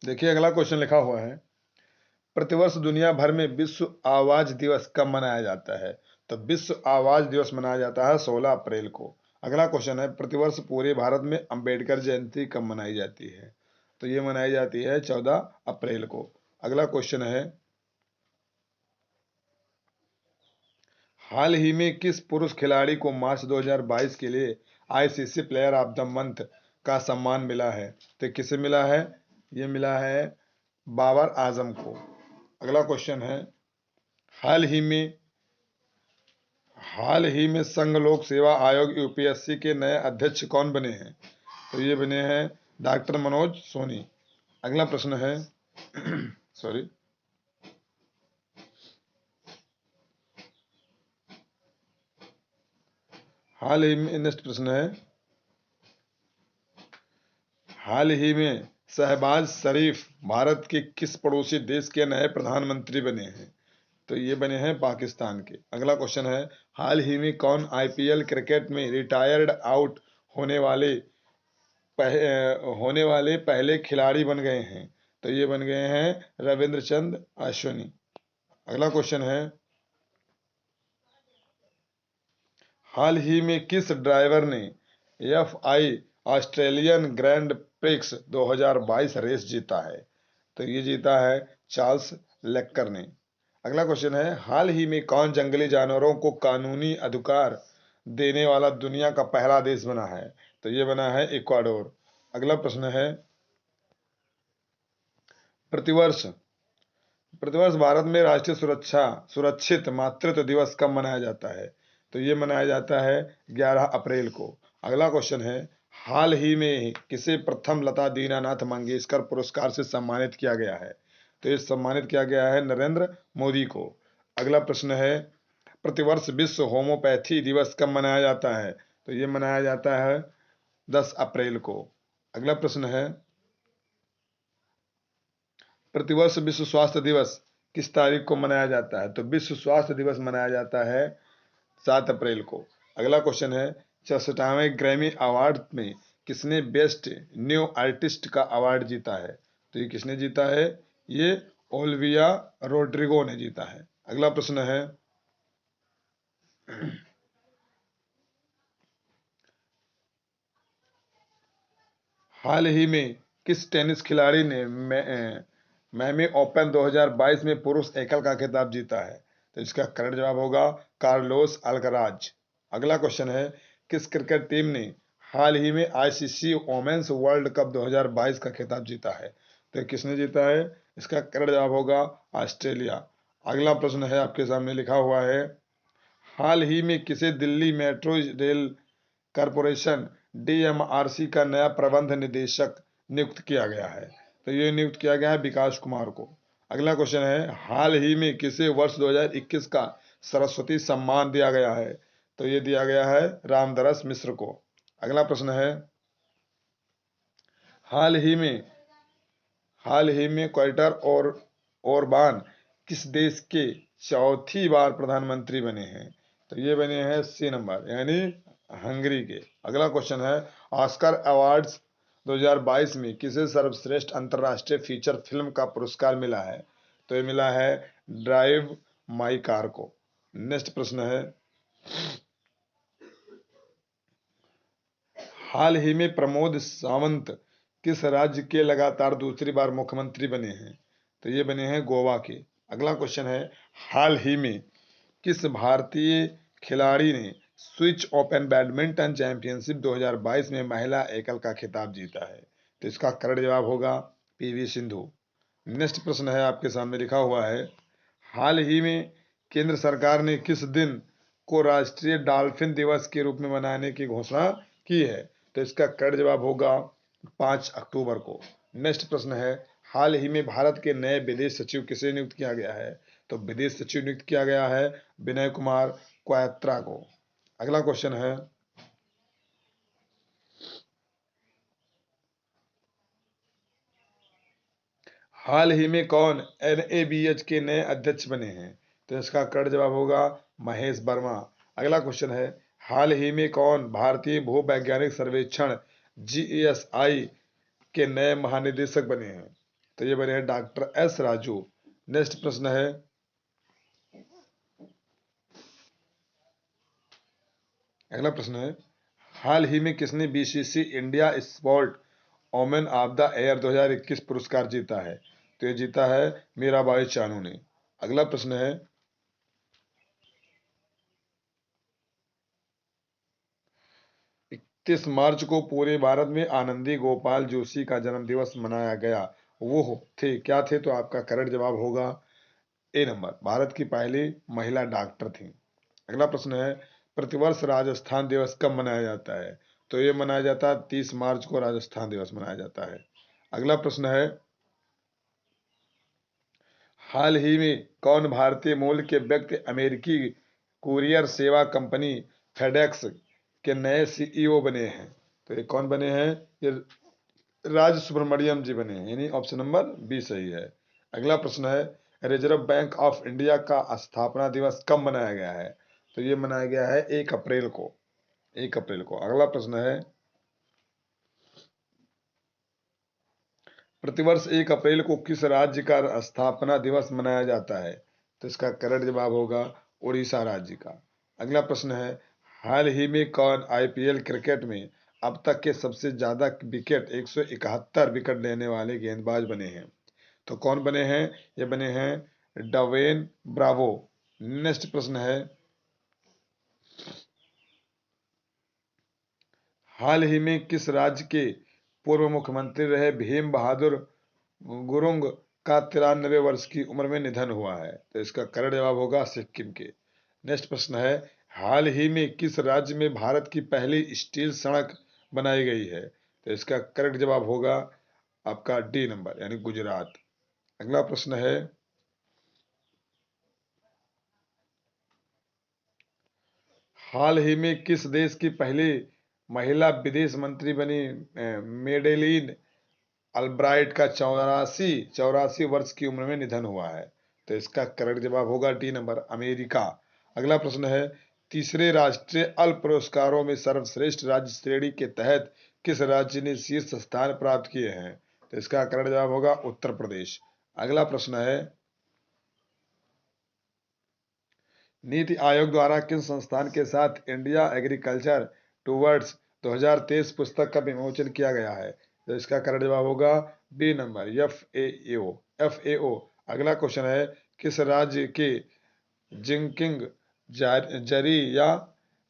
देखिए अगला क्वेश्चन लिखा हुआ है, प्रतिवर्ष दुनिया भर में विश्व आवाज दिवस कब मनाया जाता है? तो विश्व आवाज दिवस मनाया जाता है 16 अप्रैल को। अगला क्वेश्चन है, प्रतिवर्ष पूरे भारत में अंबेडकर जयंती कब मनाई जाती है? तो ये मनाई जाती है 14 अप्रैल को। अगला क्वेश्चन है, हाल ही में किस पुरुष खिलाड़ी को मार्च 2022 के लिए ICC player of the month का सम्मान मिला है? तो किसे मिला है? ये मिला है बाबर आजम को। अगला क्वेश्चन है, हाल ही में संघ लोक सेवा आयोग यूपीएससी के नए अध्यक्ष कौन बने हैं? तो ये बने हैं डॉक्टर मनोज सोनी। अगला प्रश्न है सॉरी हाल ही में नेक्स्ट प्रश्न है, हाल ही में शहबाज शरीफ भारत के किस पड़ोसी देश के नए प्रधानमंत्री बने हैं? तो ये बने हैं पाकिस्तान के। अगला क्वेश्चन है, हाल ही में कौन आईपीएल क्रिकेट में रिटायर्ड आउट होने वाले पहले खिलाड़ी बन गए हैं? तो ये बन गए हैं रविंद्र चंद्र अश्विनी। अगला क्वेश्चन है, हाल ही में किस ड्राइवर ने F1 Australian grand prix 2022 race जीता है? तो ये जीता है चार्ल्स लेक्कर ने। अगला क्वेश्चन है, हाल ही में कौन जंगली जानवरों को कानूनी अधिकार देने वाला दुनिया का पहला देश बना है? तो ये बना है इक्वाडोर। अगला प्रश्न है, प्रतिवर्ष प्रतिवर्ष भारत में राष्ट्रीय सुरक्षित मातृत्व दिवस कब मनाया जाता है? तो ये मनाया जाता है 11 अप्रैल को। अगला क्वेश्चन है, हाल ही में किसे प्रथम लता दीनानाथ मंगेशकर पुरस्कार से सम्मानित किया गया है? तो ये सम्मानित किया गया है नरेंद्र मोदी को। अगला प्रश्न है, प्रतिवर्ष विश्व होम्योपैथी दिवस कब मनाया जाता है? तो ये मनाया जाता है 10 अप्रैल को। अगला प्रश्न है, प्रतिवर्ष विश्व स्वास्थ्य दिवस किस तारीख को मनाया जाता है? तो विश्व स्वास्थ्य दिवस मनाया जाता है 7 अप्रैल को। अगला क्वेश्चन है, 64वें ग्रैमी अवार्ड में किसने बेस्ट न्यू आर्टिस्ट का अवार्ड जीता है? तो ये किसने जीता है? ये ओलिविया रोड्रिगो ने जीता है। अगला प्रश्न है, हाल ही में किस टेनिस खिलाड़ी ने मैमी ओपन 2022 में पुरुष एकल का खिताब जीता है? तो इसका करेक्ट जवाब होगा कार्लोस अल्कराज। अगला क्वेश्चन है, किस क्रिकेट टीम ने हाल ही में आईसीसी वोमेन्स वर्ल्ड कप 2022 का खिताब जीता है? तो किसने जीता है? इसका करेक्ट जवाब होगा ऑस्ट्रेलिया। अगला प्रश्न है आपके सामने लिखा हुआ है, हाल ही में किसे Delhi metro rail corporation DMRC का नया प्रबंध निदेशक नियुक्त किया गया है? तो ये नियुक्त किया गया है विकास कुमार को। अगला क्वेश्चन है, हाल ही में किसे वर्ष 2021 का सरस्वती सम्मान दिया गया है? तो ये दिया गया है रामदरस मिश्र को। अगला प्रश्न है, हाल ही में क्वार्टर और ओरबान किस देश के चौथी बार प्रधानमंत्री बने हैं? तो ये बने हैं सी नंबर यानी हंगरी के। अगला क्वेश्चन है, ऑस्कर अवार्ड्स 2022 में किसे सर्वश्रेष्ठ अंतर्राष्ट्रीय फीचर फिल्म का पुरस्कार मिला है? तो ये मिला है ड्राइव माई कार को। नेक्स्ट प्रश्न है, हाल ही में प्रमोद सावंत किस राज्य के लगातार दूसरी बार मुख्यमंत्री बने हैं? तो ये बने हैं गोवा के। अगला क्वेश्चन है, हाल ही में किस भारतीय खिलाड़ी ने स्विच ओपन बैडमिंटन चैंपियनशिप 2022 में महिला एकल का खिताब जीता है? तो इसका करेक्ट जवाब होगा पीवी सिंधु। नेक्स्ट प्रश्न है आपके सामने लिखा हुआ है, हाल ही में केंद्र सरकार ने किस दिन को राष्ट्रीय डॉल्फिन दिवस के रूप में मनाने की घोषणा की है? तो इसका करेक्ट जवाब होगा 5 अक्टूबर को। नेक्स्ट प्रश्न है, हाल ही में भारत के नए विदेश सचिव किसे नियुक्त किया गया है? तो विदेश सचिव नियुक्त किया गया है विनय कुमार क्वात्रा को। अगला क्वेश्चन है, हाल ही में कौन एनएबीएच के नए अध्यक्ष बने हैं? तो इसका करेक्ट जवाब होगा महेश वर्मा। अगला क्वेश्चन है, हाल ही में कौन भारतीय भूवैज्ञानिक सर्वेक्षण जीएसआई के नए महानिदेशक बने हैं? तो ये बने हैं डॉक्टर एस राजू। नेक्स्ट प्रश्न है, अगला प्रश्न है, हाल ही में किसने BBC India sport woman of the year 2021 पुरस्कार जीता है? तो ये जीता है मीराबाई चानू ने। अगला प्रश्न है, 31 मार्च को पूरे भारत में आनंदी गोपाल जोशी का जन्म दिवस मनाया गया, वो थे क्या थे? तो आपका करेक्ट जवाब होगा ए नंबर, भारत की पहली महिला डॉक्टर थी। अगला प्रश्न है, प्रतिवर्ष राजस्थान दिवस कब मनाया जाता है? तो ये मनाया जाता है 30 मार्च को राजस्थान दिवस मनाया जाता है। अगला प्रश्न है, हाल ही में कौन भारतीय मूल के व्यक्ति अमेरिकी कुरियर सेवा कंपनी फेडेक्स के नए सीईओ बने हैं? तो ये कौन बने हैं? ये राज सुब्रमण्यम जी बने हैं, यानी ऑप्शन नंबर बी सही है। अगला प्रश्न है, रिजर्व बैंक ऑफ इंडिया का स्थापना दिवस कब मनाया गया है? तो ये मनाया गया है 1 अप्रैल को, 1 अप्रैल को। अगला प्रश्न है, प्रतिवर्ष 1 अप्रैल को किस राज्य का स्थापना दिवस मनाया जाता है? तो इसका करेक्ट जवाब होगा उड़ीसा राज्य का। अगला प्रश्न है, हाल ही में कौन आईपीएल क्रिकेट में अब तक के सबसे ज्यादा विकेट 171 विकेट लेने वाले गेंदबाज बने हैं? तो कौन बने हैं? ये बने हैं डवेन ब्रावो। नेक्स्ट प्रश्न है, हाल ही में किस राज्य के पूर्व मुख्यमंत्री रहे भीम बहादुर गुरुंग का 93 वर्ष की उम्र में निधन हुआ है? तो इसका करेक्ट जवाब होगा सिक्किम के। नेक्स्ट प्रश्न है, हाल ही में किस राज्य में भारत की पहली स्टील सड़क बनाई गई है? तो इसका करेक्ट जवाब होगा आपका डी नंबर, यानी गुजरात। अगला प्रश्न है, हाल ही में किस देश की पहली महिला विदेश मंत्री बनी मेडेलिन अल्ब्राइट का 84 वर्ष की उम्र में निधन हुआ है? तो इसका करेक्ट जवाब होगा डी नंबर, अमेरिका। अगला प्रश्न है, तीसरे राष्ट्रीय अल्प पुरस्कारों में सर्वश्रेष्ठ राज्य श्रेणी के तहत किस राज्य ने शीर्ष स्थान प्राप्त किए हैं? तो इसका करेक्ट जवाब होगा उत्तर प्रदेश। अगला प्रश्न है, नीति आयोग द्वारा किस संस्थान के साथ इंडिया एग्रीकल्चर टूवर्ड्स 2023 पुस्तक का विमोचन किया गया है? तो इसका करेक्ट जवाब होगा बी नंबर, एफ ए ओ। अगला क्वेश्चन है, किस राज्य के जिंकिंग जरी या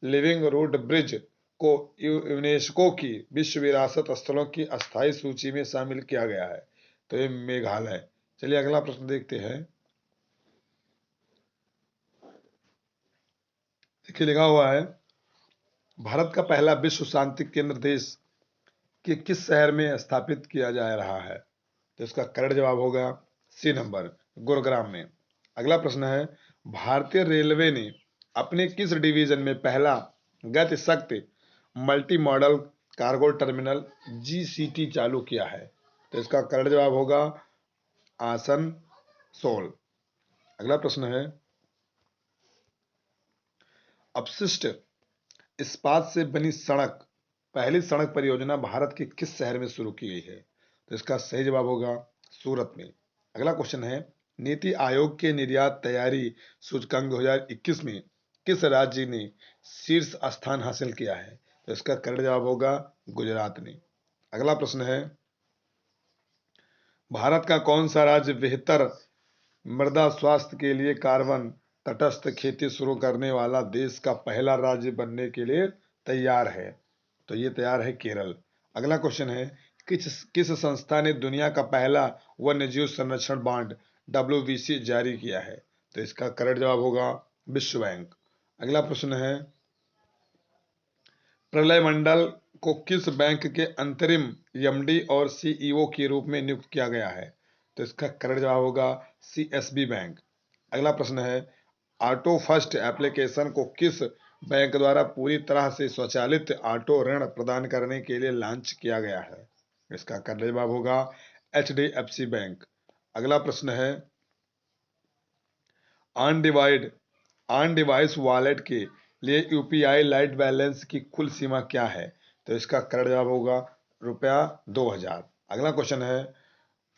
लिविंग रूट ब्रिज को यूनेस्को की विश्व विरासत स्थलों की अस्थायी सूची में शामिल किया गया है? तो ये मेघालय। चलिए अगला प्रश्न देखते हैं। देखिए लिखा हुआ है, भारत का पहला विश्व शांति केंद्र देश के किस शहर में स्थापित किया जा रहा है? तो इसका करेक्ट जवाब होगा सी नंबर, गुरुग्राम में। अगला प्रश्न है, भारतीय रेलवे ने अपने किस डिवीजन में पहला गति शक्ति multi modal cargo terminal GCT चालू किया है? तो इसका करेक्ट जवाब होगा आसनसोल। अगला प्रश्न है, अपशिष्ट इस्पात से बनी सड़क पहली सड़क परियोजना भारत के किस शहर में शुरू की गई है? तो इसका सही जवाब होगा सूरत में। अगला क्वेश्चन है, नीति आयोग के निर्यात तैयारी सूचकांक 2021 में किस राज्य ने शीर्ष स्थान हासिल किया है? तो इसका करेक्ट जवाब होगा गुजरात ने। अगला प्रश्न है, भारत का कौन सा राज्य बेहतर मृदा स्वास्थ्य के लिए कार्बन तटस्थ खेती शुरू करने वाला देश का पहला राज्य बनने के लिए तैयार है? तो ये तैयार है केरल। अगला क्वेश्चन है, किस संस्था ने दुनिया का पहला वन्यजीव संरक्षण बांड WBC जारी किया है? तो इसका करेक्ट जवाब होगा विश्व बैंक। अगला प्रश्न है, प्रलय मंडल को किस बैंक के अंतरिम एमडी और सीईओ के रूप में नियुक्त किया गया है? तो इसका करेक्ट जवाब होगा सीएसबी बैंक। अगला प्रश्न है, ऑटो फर्स्ट एप्लीकेशन को किस बैंक द्वारा पूरी तरह से स्वचालित ऑटो ऋण प्रदान करने के लिए लॉन्च किया गया है? इसका करेक्ट जवाब होगा HDFC बैंक। अगला प्रश्न है, ऑन डिवाइस वॉलेट के लिए यूपीआई लाइट बैलेंस की कुल सीमा क्या है? तो इसका करेक्ट जवाब होगा ₹2000। अगला क्वेश्चन है,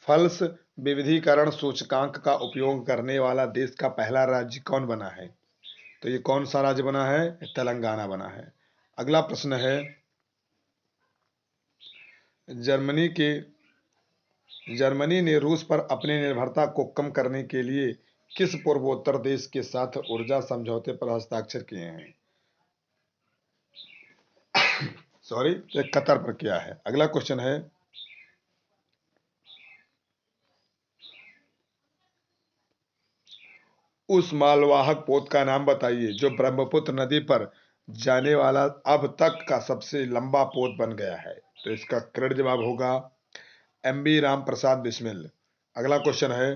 फल्स विविधीकरण सूचकांक का उपयोग करने वाला देश का पहला राज्य कौन बना है? तो ये कौन सा राज्य बना है? तेलंगाना बना है। अगला प्रश्न है, जर्मनी ने रूस पर अपनी निर्भरता को कम करने के लिए किस पूर्वोत्तर देश के साथ ऊर्जा समझौते पर हस्ताक्षर किए हैं? सॉरी, ये कतर पर किया है। अगला क्वेश्चन है, उस मालवाहक पोत का नाम बताइए जो ब्रह्मपुत्र नदी पर जाने वाला अब तक का सबसे लंबा पोत बन गया है। तो इसका करेक्ट जवाब होगा एमबी राम प्रसाद बिस्मिल। अगला क्वेश्चन है,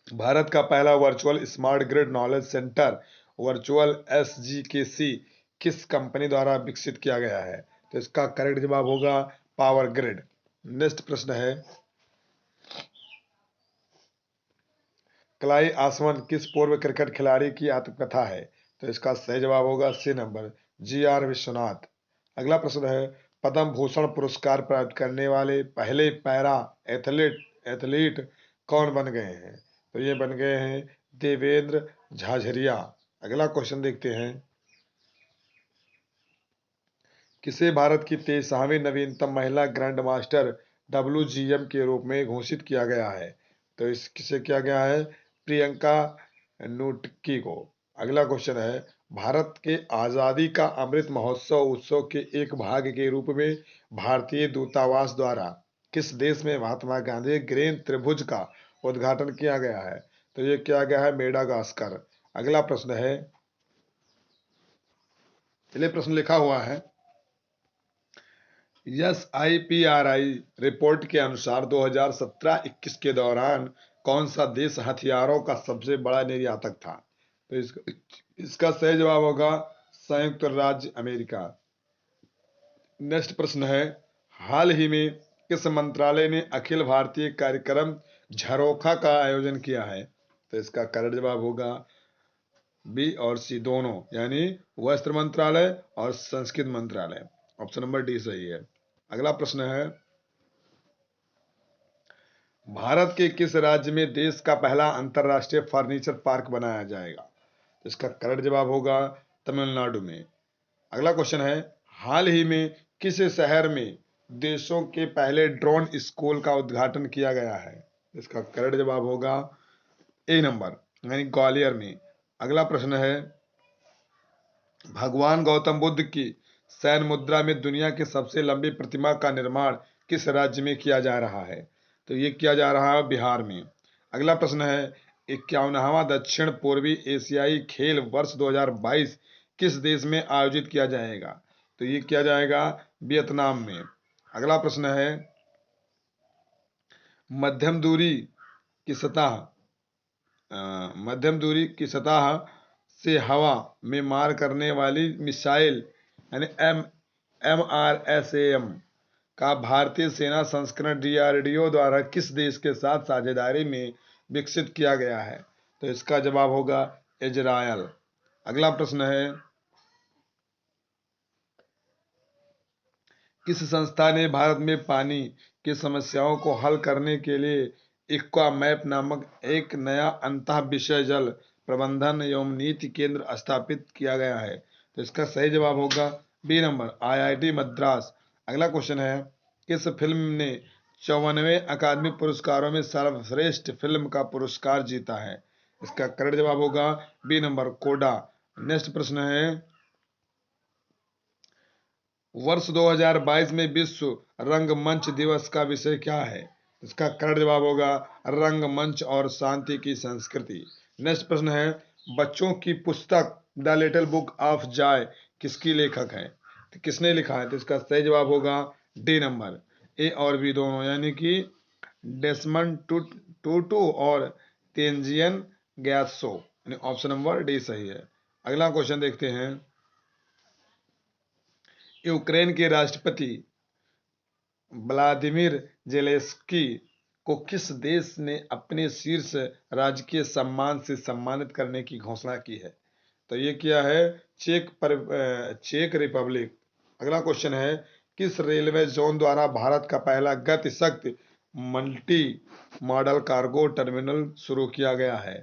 भारत का पहला virtual smart grid knowledge centre virtual SGKC किस कंपनी द्वारा विकसित किया गया है? तो इसका करेक्ट जवाब होगा पावर ग्रिड। नेक्स्ट प्रश्न है, क्लाई आसवन किस पूर्व क्रिकेट खिलाड़ी की आत्मकथा है? तो इसका सही जवाब होगा सी नंबर, जीआर विश्वनाथ। अगला प्रश्न है, पद्म भूषण पुरस्कार प्राप्त करने वाले पहले पैरा एथलीट कौन बन गए हैं? तो ये बन गए हैं देवेंद्र झाझरिया। अगला क्वेश्चन देखते हैं, किसे भारत की 23वीं नवीनतम महिला ग्रैंड मास्टर WGM के रूप में घोषित किया गया है? तो इस किसे किया गया है? प्रियंका नूटकी को। अगला क्वेश्चन है, भारत के आजादी का अमृत महोत्सव उत्सव के एक भाग के रूप में भारतीय दूतावास द्वारा किस देश में महात्मा गांधी ग्रीन त्रिभुज का उद्घाटन किया गया है? तो ये किया गया है मेडागास्कर। अगला प्रश्न है, चलिए प्रश्न लिखा हुआ है, SIPRI रिपोर्ट के अनुसार 2017-21 के दौरान कौन सा देश हथियारों का सबसे बड़ा निर्यातक था? तो इसका सही जवाब होगा संयुक्त राज्य अमेरिका। नेक्स्ट प्रश्न है, हाल ही में किस मंत्रालय ने अखिल भारतीय कार्यक्रम झरोखा का आयोजन किया है? तो इसका करेक्ट जवाब होगा बी और सी दोनों, यानी वस्त्र मंत्रालय और संस्कृति मंत्रालय। ऑप्शन नंबर डी सही है। अगला प्रश्न है, भारत के किस राज्य में देश का पहला अंतरराष्ट्रीय फर्नीचर पार्क बनाया जाएगा? इसका करेक्ट जवाब होगा तमिलनाडु में। अगला क्वेश्चन है, हाल ही में किस शहर में देशों के पहले ड्रोन स्कूल का उद्घाटन किया गया है? इसका करेक्ट जवाब होगा ए नंबर, यानी ग्वालियर में। अगला प्रश्न है, भगवान गौतम बुद्ध की सैन मुद्रा में दुनिया की सबसे लंबी प्रतिमा का निर्माण किस राज्य में किया जा रहा है? तो ये किया जा रहा है बिहार में। अगला प्रश्न है, 51वां दक्षिण पूर्वी एशियाई खेल वर्ष 2022 किस देश में आयोजित किया जाएगा? तो ये किया जाएगा वियतनाम में। अगला प्रश्न है, मध्यम दूरी की सतह से हवा में मार करने वाली मिसाइल यानी MRSAM का भारतीय सेना संस्करण DRDO द्वारा किस देश के साथ साझेदारी में विकसित किया गया है? तो इसका जवाब होगा इजरायल। अगला प्रश्न है, किस संस्था ने भारत में पानी की समस्याओं को हल करने के लिए इक्वा मैप नामक एक नया अंतः विषय जल प्रबंधन एवं नीति केंद्र स्थापित किया गया है? तो इसका सही जवाब होगा बी नंबर, IIT मद्रास। अगला क्वेश्चन है, किस फिल्म ने 54वें अकादमी पुरस्कारों में सर्वश्रेष्ठ फिल्म का पुरस्कार जीता है? इसका करेक्ट जवाब होगा बी नंबर, कोडा। नेक्स्ट प्रश्न है, वर्ष 2022 में विश्व रंगमंच दिवस का विषय क्या है? इसका करेक्ट जवाब होगा रंगमंच और शांति की संस्कृति। नेक्स्ट प्रश्न है, बच्चों की पुस्तक the little book of Joy किसकी लेखक है? तो किसने लिखा है? तो इसका सही जवाब होगा डी नंबर, ए और बी दोनों, यानी कि डेसमंड टूटू और तेंजियन ग्यात्सो। ऑप्शन नंबर डी सही है। अगला क्वेश्चन देखते हैं, यूक्रेन के राष्ट्रपति व्लादिमीर जेलेंस्की को किस देश ने अपने शीर्ष राजकीय सम्मान से सम्मानित करने की घोषणा की है? तो ये किया है चेक रिपब्लिक। अगला क्वेश्चन है, किस रेलवे जोन द्वारा भारत का पहला गति शक्ति मल्टी मॉडल कार्गो टर्मिनल शुरू किया गया है?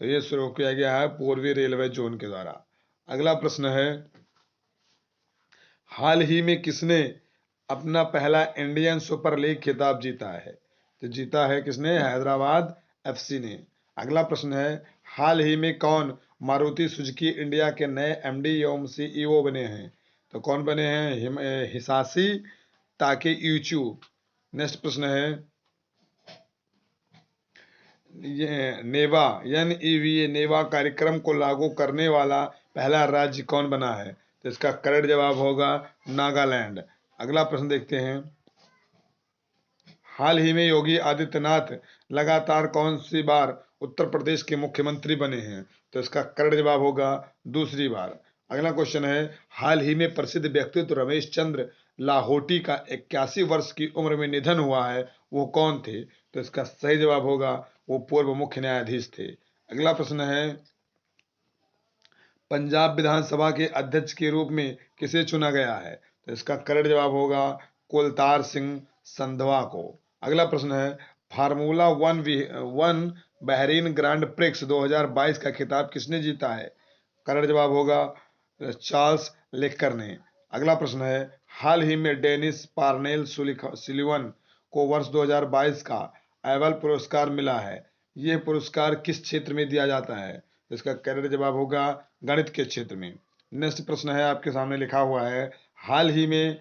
तो ये शुरू किया गया है पूर्वी रेलवे जोन के द्वारा। अगला प्रश्न है, हाल ही में किसने अपना पहला इंडियन सुपर लीग खिताब जीता है? तो जीता है किसने? हैदराबाद एफसी ने। अगला प्रश्न है, हाल ही में कौन मारुति सुजुकी इंडिया के नए एमडी एवं सीईओ बने हैं? तो कौन बने हैं? हिसाशी ताकेयूची। नेक्स्ट प्रश्न है, ये नेवा NEVA नेवा कार्यक्रम को लागू करने वाला पहला राज्य कौन बना है? तो इसका करेक्ट जवाब होगा नागालैंड। अगला प्रश्न देखते हैं, हाल ही में योगी आदित्यनाथ लगातार कौन सी बार उत्तर प्रदेश के मुख्यमंत्री बने हैं? तो इसका करेक्ट जवाब होगा दूसरी बार। अगला क्वेश्चन है, हाल ही में प्रसिद्ध व्यक्तित्व रमेश चंद्र लाहोटी का 81 वर्ष की उम्र में निधन हुआ है, वो कौन थे? तो इसका सही जवाब होगा वो पूर्व मुख्य न्यायाधीश थे। अगला प्रश्न है, पंजाब विधानसभा के अध्यक्ष के रूप में किसे चुना गया है? तो इसका करेक्ट जवाब होगा कुलतार सिंह संधवा को। अगला प्रश्न है, formula one Bahrain grand prix 2022 का खिताब किसने जीता है? करेक्ट जवाब होगा चार्ल्स लेकर ने। अगला प्रश्न है, हाल ही में डेनिस पार्नेल सुलिवन को वर्ष 2022 का एबल पुरस्कार मिला है, यह पुरस्कार किस क्षेत्र में दिया जाता है? इसका करेक्ट जवाब होगा गणित के क्षेत्र में। नेक्स्ट प्रश्न है आपके सामने लिखा हुआ है, हाल ही में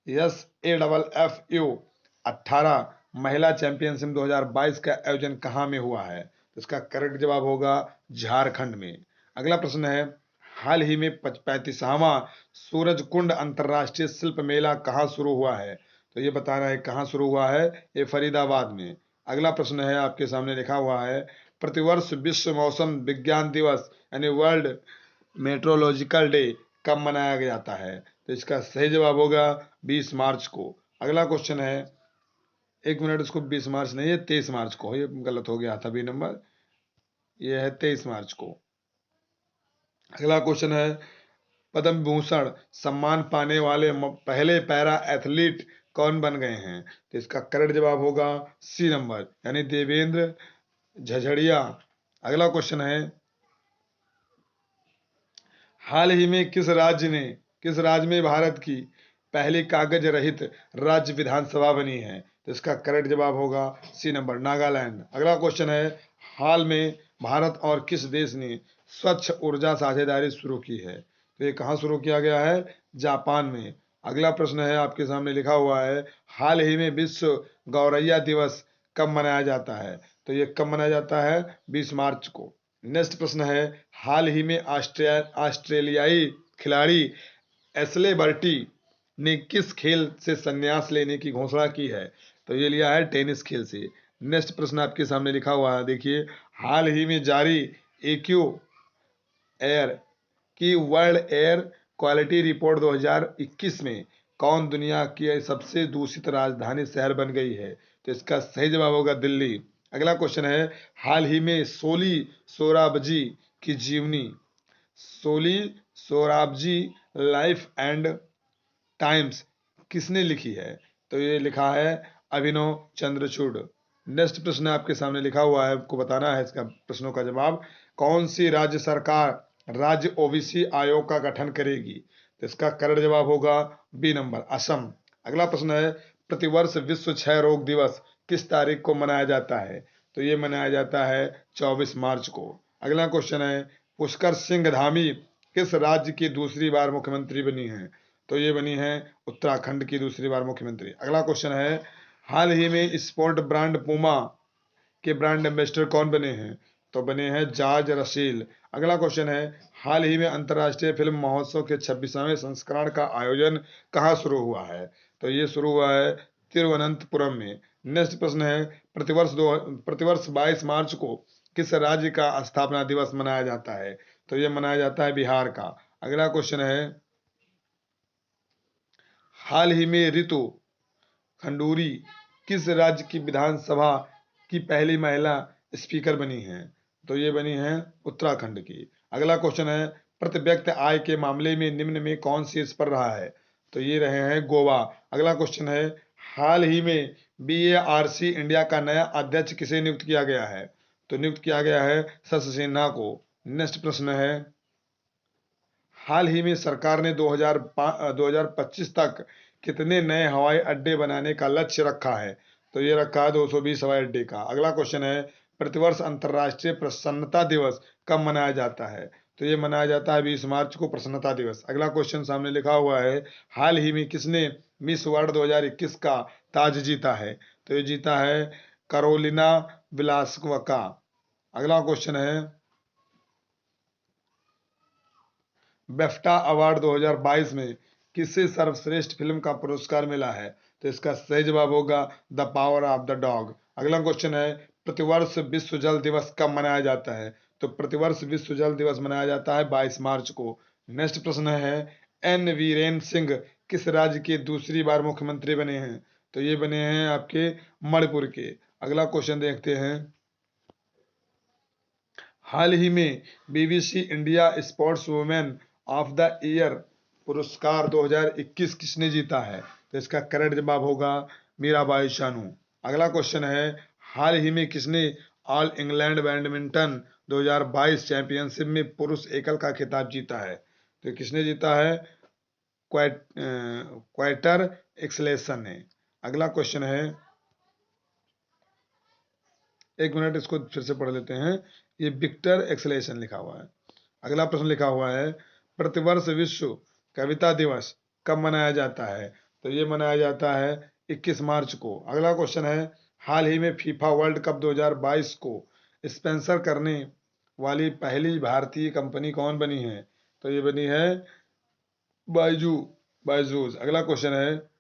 SAFFU 18 महिला चैंपियनशिप 2022 का आयोजन कहाँ में हुआ है? तो इसका करेक्ट जवाब होगा झारखंड में। अगला प्रश्न है, हाल ही में 35वां सूरज कुंड अंतरराष्ट्रीय शिल्प मेला कहाँ शुरू हुआ है? तो ये बताना है कहाँ शुरू हुआ है, ये फरीदाबाद में। अगला प्रश्न है आपके सामने लिखा हुआ है, प्रतिवर्ष विश्व मौसम विज्ञान दिवस यानी वर्ल्ड मेट्रोलॉजिकल डे कब मनाया जाता है? तो इसका सही जवाब होगा 20 मार्च को। अगला क्वेश्चन है, एक मिनट, इसको 20 मार्च नहीं है 23 मार्च को, ये गलत हो गया था, बी नंबर, ये है 23 मार्च को। अगला क्वेश्चन है, पद्म भूषण सम्मान पाने वाले पहले पैरा एथलीट कौन बन गए हैं? तो इसका करेक्ट जवाब होगा सी नंबर यानी देवेंद्र झझड़िया। अगला क्वेश्चन है, हाल ही में किस राज्य में भारत की पहली कागज रहित राज्य विधानसभा बनी है? तो इसका करेक्ट जवाब होगा सी नंबर नागालैंड। अगला क्वेश्चन है, हाल में भारत और किस देश ने स्वच्छ ऊर्जा साझेदारी शुरू की है? तो ये कहाँ शुरू किया गया है? जापान में। अगला प्रश्न है आपके सामने लिखा हुआ है, हाल ही में विश्व गौरैया दिवस कब मनाया जाता है? तो ये कब मनाया जाता है? 20 मार्च को। नेक्स्ट प्रश्न है, हाल ही में ऑस्ट्रेलियाई खिलाड़ी एशले बर्टी ने किस खेल से संन्यास लेने की घोषणा की है? तो ये लिया है टेनिस खेल से। नेक्स्ट प्रश्न आपके सामने लिखा हुआ है, देखिए, हाल ही में जारी AQ एयर की वर्ल्ड एयर क्वालिटी रिपोर्ट 2021 में कौन दुनिया की सबसे दूषित राजधानी शहर बन गई है? तो इसका सही जवाब होगा दिल्ली। अगला क्वेश्चन है, हाल ही में सोली सोराबजी की जीवनी Soli Sorabjee life and times किसने लिखी है? तो ये लिखा है अभिनव चंद्रचूड़। नेक्स्ट प्रश्न आपके सामने लिखा हुआ है, आपको बताना है इसका प्रश्नों का जवाब, कौन सी राज्य सरकार राज्य OBC आयोग का गठन करेगी? तो इसका करेक्ट जवाब होगा बी नंबर असम। अगला प्रश्न है, प्रतिवर्ष विश्व क्षय रोग दिवस किस तारीख को मनाया जाता है? तो ये मनाया जाता है 24 मार्च को। अगला क्वेश्चन है, पुष्कर सिंह धामी किस राज्य की दूसरी बार मुख्यमंत्री बनी है? तो ये बनी है उत्तराखंड की दूसरी बार मुख्यमंत्री। अगला क्वेश्चन है, हाल ही में स्पोर्ट ब्रांड पूमा के ब्रांड एम्बेसडर कौन बने हैं? तो बने हैं जॉर्ज रसील। अगला क्वेश्चन है, हाल ही में अंतर्राष्ट्रीय फिल्म महोत्सव के 26वें संस्करण का आयोजन कहाँ शुरू हुआ है? तो ये शुरू हुआ है तिरुवनंतपुरम में। नेक्स्ट प्रश्न है, प्रतिवर्ष 22 मार्च को किस राज्य का स्थापना दिवस मनाया जाता है? तो ये मनाया जाता है बिहार का। अगला क्वेश्चन है, हाल ही में रितु खंडूरी किस राज्य की विधानसभा की पहली महिला स्पीकर बनी है? तो ये बनी है उत्तराखंड की। अगला क्वेश्चन है, प्रति व्यक्ति आय के मामले में निम्न में कौन शीर्ष पर रहा है? तो ये रहे हैं गोवा। अगला क्वेश्चन है, हाल ही में बीएआरसी इंडिया का नया अध्यक्ष किसे नियुक्त किया गया है? तो नियुक्त किया गया है शशि सिन्हा को। नेक्स्ट प्रश्न है, हाल ही में सरकार ने 2025 तक कितने नए हवाई अड्डे बनाने का लक्ष्य रखा है? तो ये रखा है 220 हवाई अड्डे का। अगला क्वेश्चन है, प्रतिवर्ष अंतर्राष्ट्रीय प्रसन्नता दिवस कब मनाया जाता है? तो ये मनाया जाता है 20 मार्च को, प्रसन्नता दिवस। अगला क्वेश्चन सामने लिखा हुआ है, हाल ही में किसने मिस वर्ल्ड 2021 का ताज जीता है? तो ये जीता है करोलिना विलासवका। अगला क्वेश्चन है, बेफ्टा अवार्ड 2022 में किसे सर्वश्रेष्ठ फिल्म का पुरस्कार मिला है? तो इसका सही जवाब होगा the power of the dog. अगला क्वेश्चन है, प्रतिवर्ष विश्व जल दिवस कब मनाया जाता है? तो प्रतिवर्ष विश्व जल दिवस मनाया जाता है 22 मार्च को। नेक्स्ट प्रश्न है, एन वीरेन सिंह किस राज्य के दूसरी बार मुख्यमंत्री बने हैं? तो ये बने हैं आपके मणिपुर के। अगला क्वेश्चन देखते हैं, हाल ही में BBC India sports women of the year पुरस्कार 2021 किसने जीता है? तो इसका करेक्ट जवाब होगा मीराबाई चानू। अगला क्वेश्चन है, हाल ही में किसने ऑल इंग्लैंड बैडमिंटन 2022 चैंपियनशिप में पुरुष एकल का खिताब जीता है? तो किसने जीता है? क्वाइटर एक्सलेशन ने। अगला क्वेश्चन है, एक मिनट इसको फिर से पढ़ लेते हैं, ये विक्टर एक्सलेशन लिखा हुआ है। अगला प्रश्न लिखा हुआ है, प्रतिवर्ष विश्व कविता दिवस कब मनाया जाता है? तो ये मनाया जाता है 21 मार्च को। अगला क्वेश्चन है, हाल ही में फीफा वर्ल्ड कप 2022 को स्पॉन्सर करने वाली पहली भारतीय कंपनी कौन बनी है? तो ये बनी है बाइजू बाइजूस। अगला क्वेश्चन है,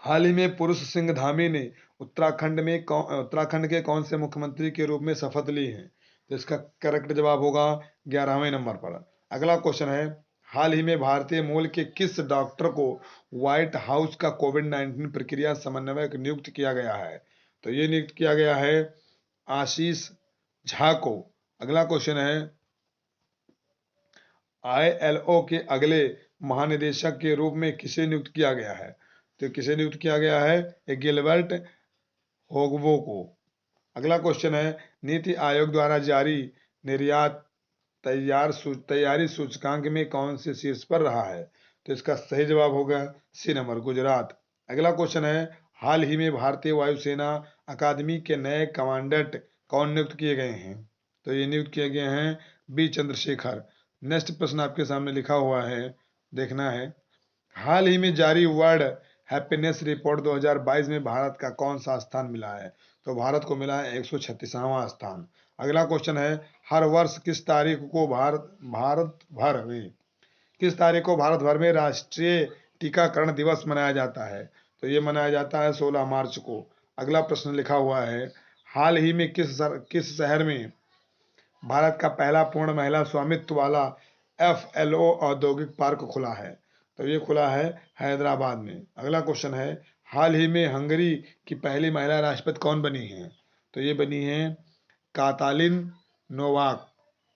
हाल ही में पुरुष सिंह धामी ने उत्तराखंड के कौन से मुख्यमंत्री के रूप में शपथ ली है? तो इसका करेक्ट जवाब होगा 11वें नंबर पर। अगला क्वेश्चन है, हाल ही में भारतीय मूल के किस डॉक्टर को व्हाइट हाउस का कोविड-19 प्रक्रिया समन्वयक नियुक्त किया गया है? तो ये नियुक्त किया गया है आशीष झा को। अगला क्वेश्चन है, आईएलओ के अगले महानिदेशक के रूप में किसे नियुक्त किया गया है? तो किसे नियुक्त किया गया है? गिलबर्ट होगवो को। अगला क्वेश्चन है, नीति आयोग द्वारा जारी निर्यात तैयारी सूचकांक में कौन से शीर्ष पर रहा है? तो इसका सही जवाब होगा सी नंबर, गुजरात। अगला क्वेश्चन है, हाल ही में भारतीय वायुसेना अकादमी के नए कमांडेंट कौन नियुक्त किए गए हैं? तो ये नियुक्त किए गए हैं बी चंद्रशेखर। नेक्स्ट प्रश्न आपके सामने लिखा हुआ है, देखना है, हाल ही में जारी वर्ल्ड हैप्पीनेस रिपोर्ट 2022 में भारत का कौन सा स्थान मिला है? तो भारत को मिला है 136वां स्थान। अगला क्वेश्चन है, हर वर्ष किस तारीख को भारत भर में राष्ट्रीय टीकाकरण दिवस मनाया जाता है? तो ये मनाया जाता है 16 मार्च को। अगला प्रश्न लिखा हुआ है, हाल ही में किस शहर में भारत का पहला पूर्ण महिला स्वामित्व वाला एफएलओ औद्योगिक पार्क खुला है? तो ये खुला है हैदराबाद में। अगला क्वेश्चन है, हाल ही में हंगरी की पहली महिला राष्ट्रपति कौन बनी है? तो ये बनी है कातालिन नोवाक।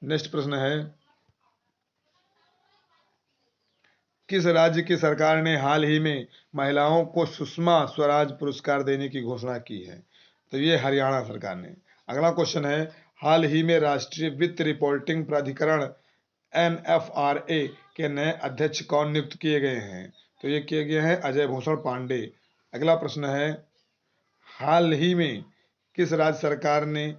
नेक्स्ट प्रश्न है, किस राज्य की सरकार ने हाल ही में महिलाओं को सुषमा स्वराज पुरस्कार देने की घोषणा की है? तो ये हरियाणा सरकार ने। अगला क्वेश्चन है, हाल ही में राष्ट्रीय वित्त रिपोर्टिंग प्राधिकरण एनएफआरए के नए अध्यक्ष कौन नियुक्त किए गए हैं? तो ये किए गए हैं अजय भूषण पांडे। अगला प्रश्न है, हाल ही में किस राज्य सरकार ने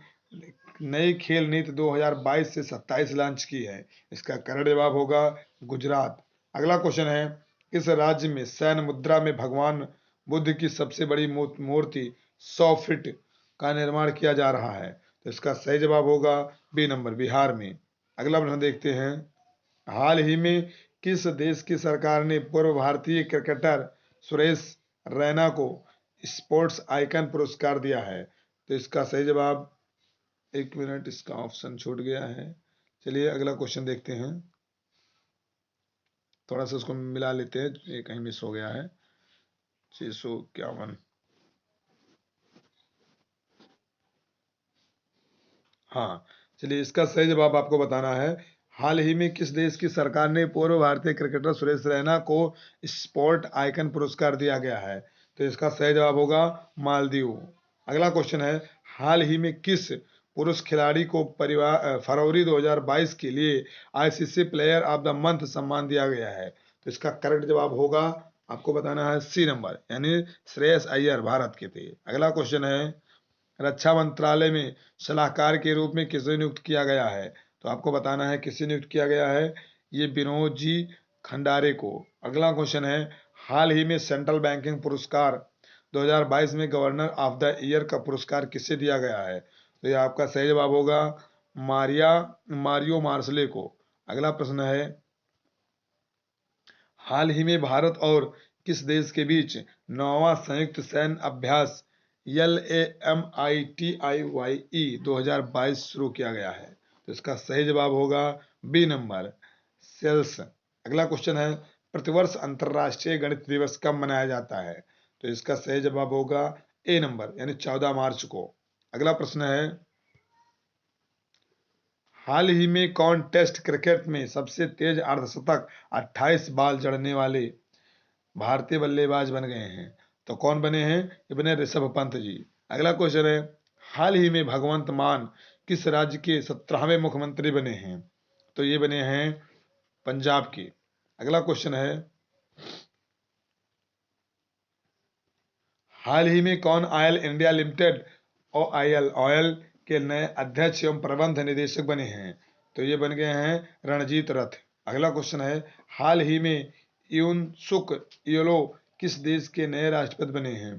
नई खेल नीति 2022 से 27 लॉन्च की है? इसका करेक्ट जवाब होगा गुजरात। अगला क्वेश्चन है, इस राज्य में सैन्य मुद्रा में भगवान बुद्ध की सबसे बड़ी मूर्ति 100 फीट का निर्माण किया जा रहा है? तो इसका सही जवाब होगा बी नंबर, बिहार में। अगला प्रश्न देखते हैं, हाल ही में किस देश की सरकार ने पूर्व भारतीय क्रिकेटर सुरेश रैना को स्पोर्ट्स आइकन पुरस्कार दिया है? तो इसका सही जवाब, एक मिनट इसका ऑप्शन छूट गया है, चलिए अगला क्वेश्चन देखते हैं, थोड़ा सा उसको मिला लेते हैं, ये कहीं मिस हो गया है। 651, हाँ, चलिए इसका सही जवाब आपको बताना है, हाल ही में किस देश की सरकार ने पूर्व भारतीय क्रिकेटर सुरेश रैना को स्पोर्ट आइकन पुरस्कार दिया गया है? तो इसका सही जवाब होगा मालदीव। अगला क्वेश्चन है, हाल ही में किस पुरुष खिलाड़ी को फरवरी 2022 के लिए ICC player of the month सम्मान दिया गया है? तो इसका करेक्ट जवाब होगा, आपको बताना है सी नंबर, यानी श्रेयस अय्यर भारत के थे। अगला क्वेश्चन है, रक्षा मंत्रालय में सलाहकार के रूप में किसे नियुक्त किया गया है? तो आपको बताना है किसे नियुक्त किया गया है, ये विनोद जी खंडारे को। अगला क्वेश्चन है, हाल ही में सेंट्रल बैंकिंग पुरस्कार 2022 में गवर्नर ऑफ द ईयर का पुरस्कार किसे दिया गया है? तो ये आपका सही जवाब होगा मारियो मार्शले को। अगला प्रश्न है, हाल ही में भारत और किस देश के बीच 9वां संयुक्त सैन्य अभ्यास LAMITIYE 2022 शुरू किया गया है? तो इसका सही जवाब होगा बी नंबर, सेल्स। अगला क्वेश्चन है, प्रतिवर्ष अंतरराष्ट्रीय गणित दिवस कब मनाया जाता है? तो इसका सही जवाब होगा ए नंबर, यानी 14 मार्च को। अगला प्रश्न है, हाल ही में कौन टेस्ट क्रिकेट में सबसे तेज अर्धशतक 28 बाल जड़ने वाले भारतीय बल्लेबाज बन गए हैं? तो कौन बने हैं? ये बने ऋषभ पंत जी। अगला क्वेश्चन है, हाल ही में भगवंत मान किस राज्य के 17वें मुख्यमंत्री बने हैं? तो ये बने हैं पंजाब के। अगला क्वेश्चन है, हाल ही में कौन ऑयल इंडिया लिमिटेड ऑयल के नए अध्यक्ष एवं प्रबंध निदेशक बने हैं? तो ये बन गए हैं रणजीत रथ। अगला क्वेश्चन है, हाल ही में यून सुक योलो किस देश के नए राष्ट्रपति बने हैं?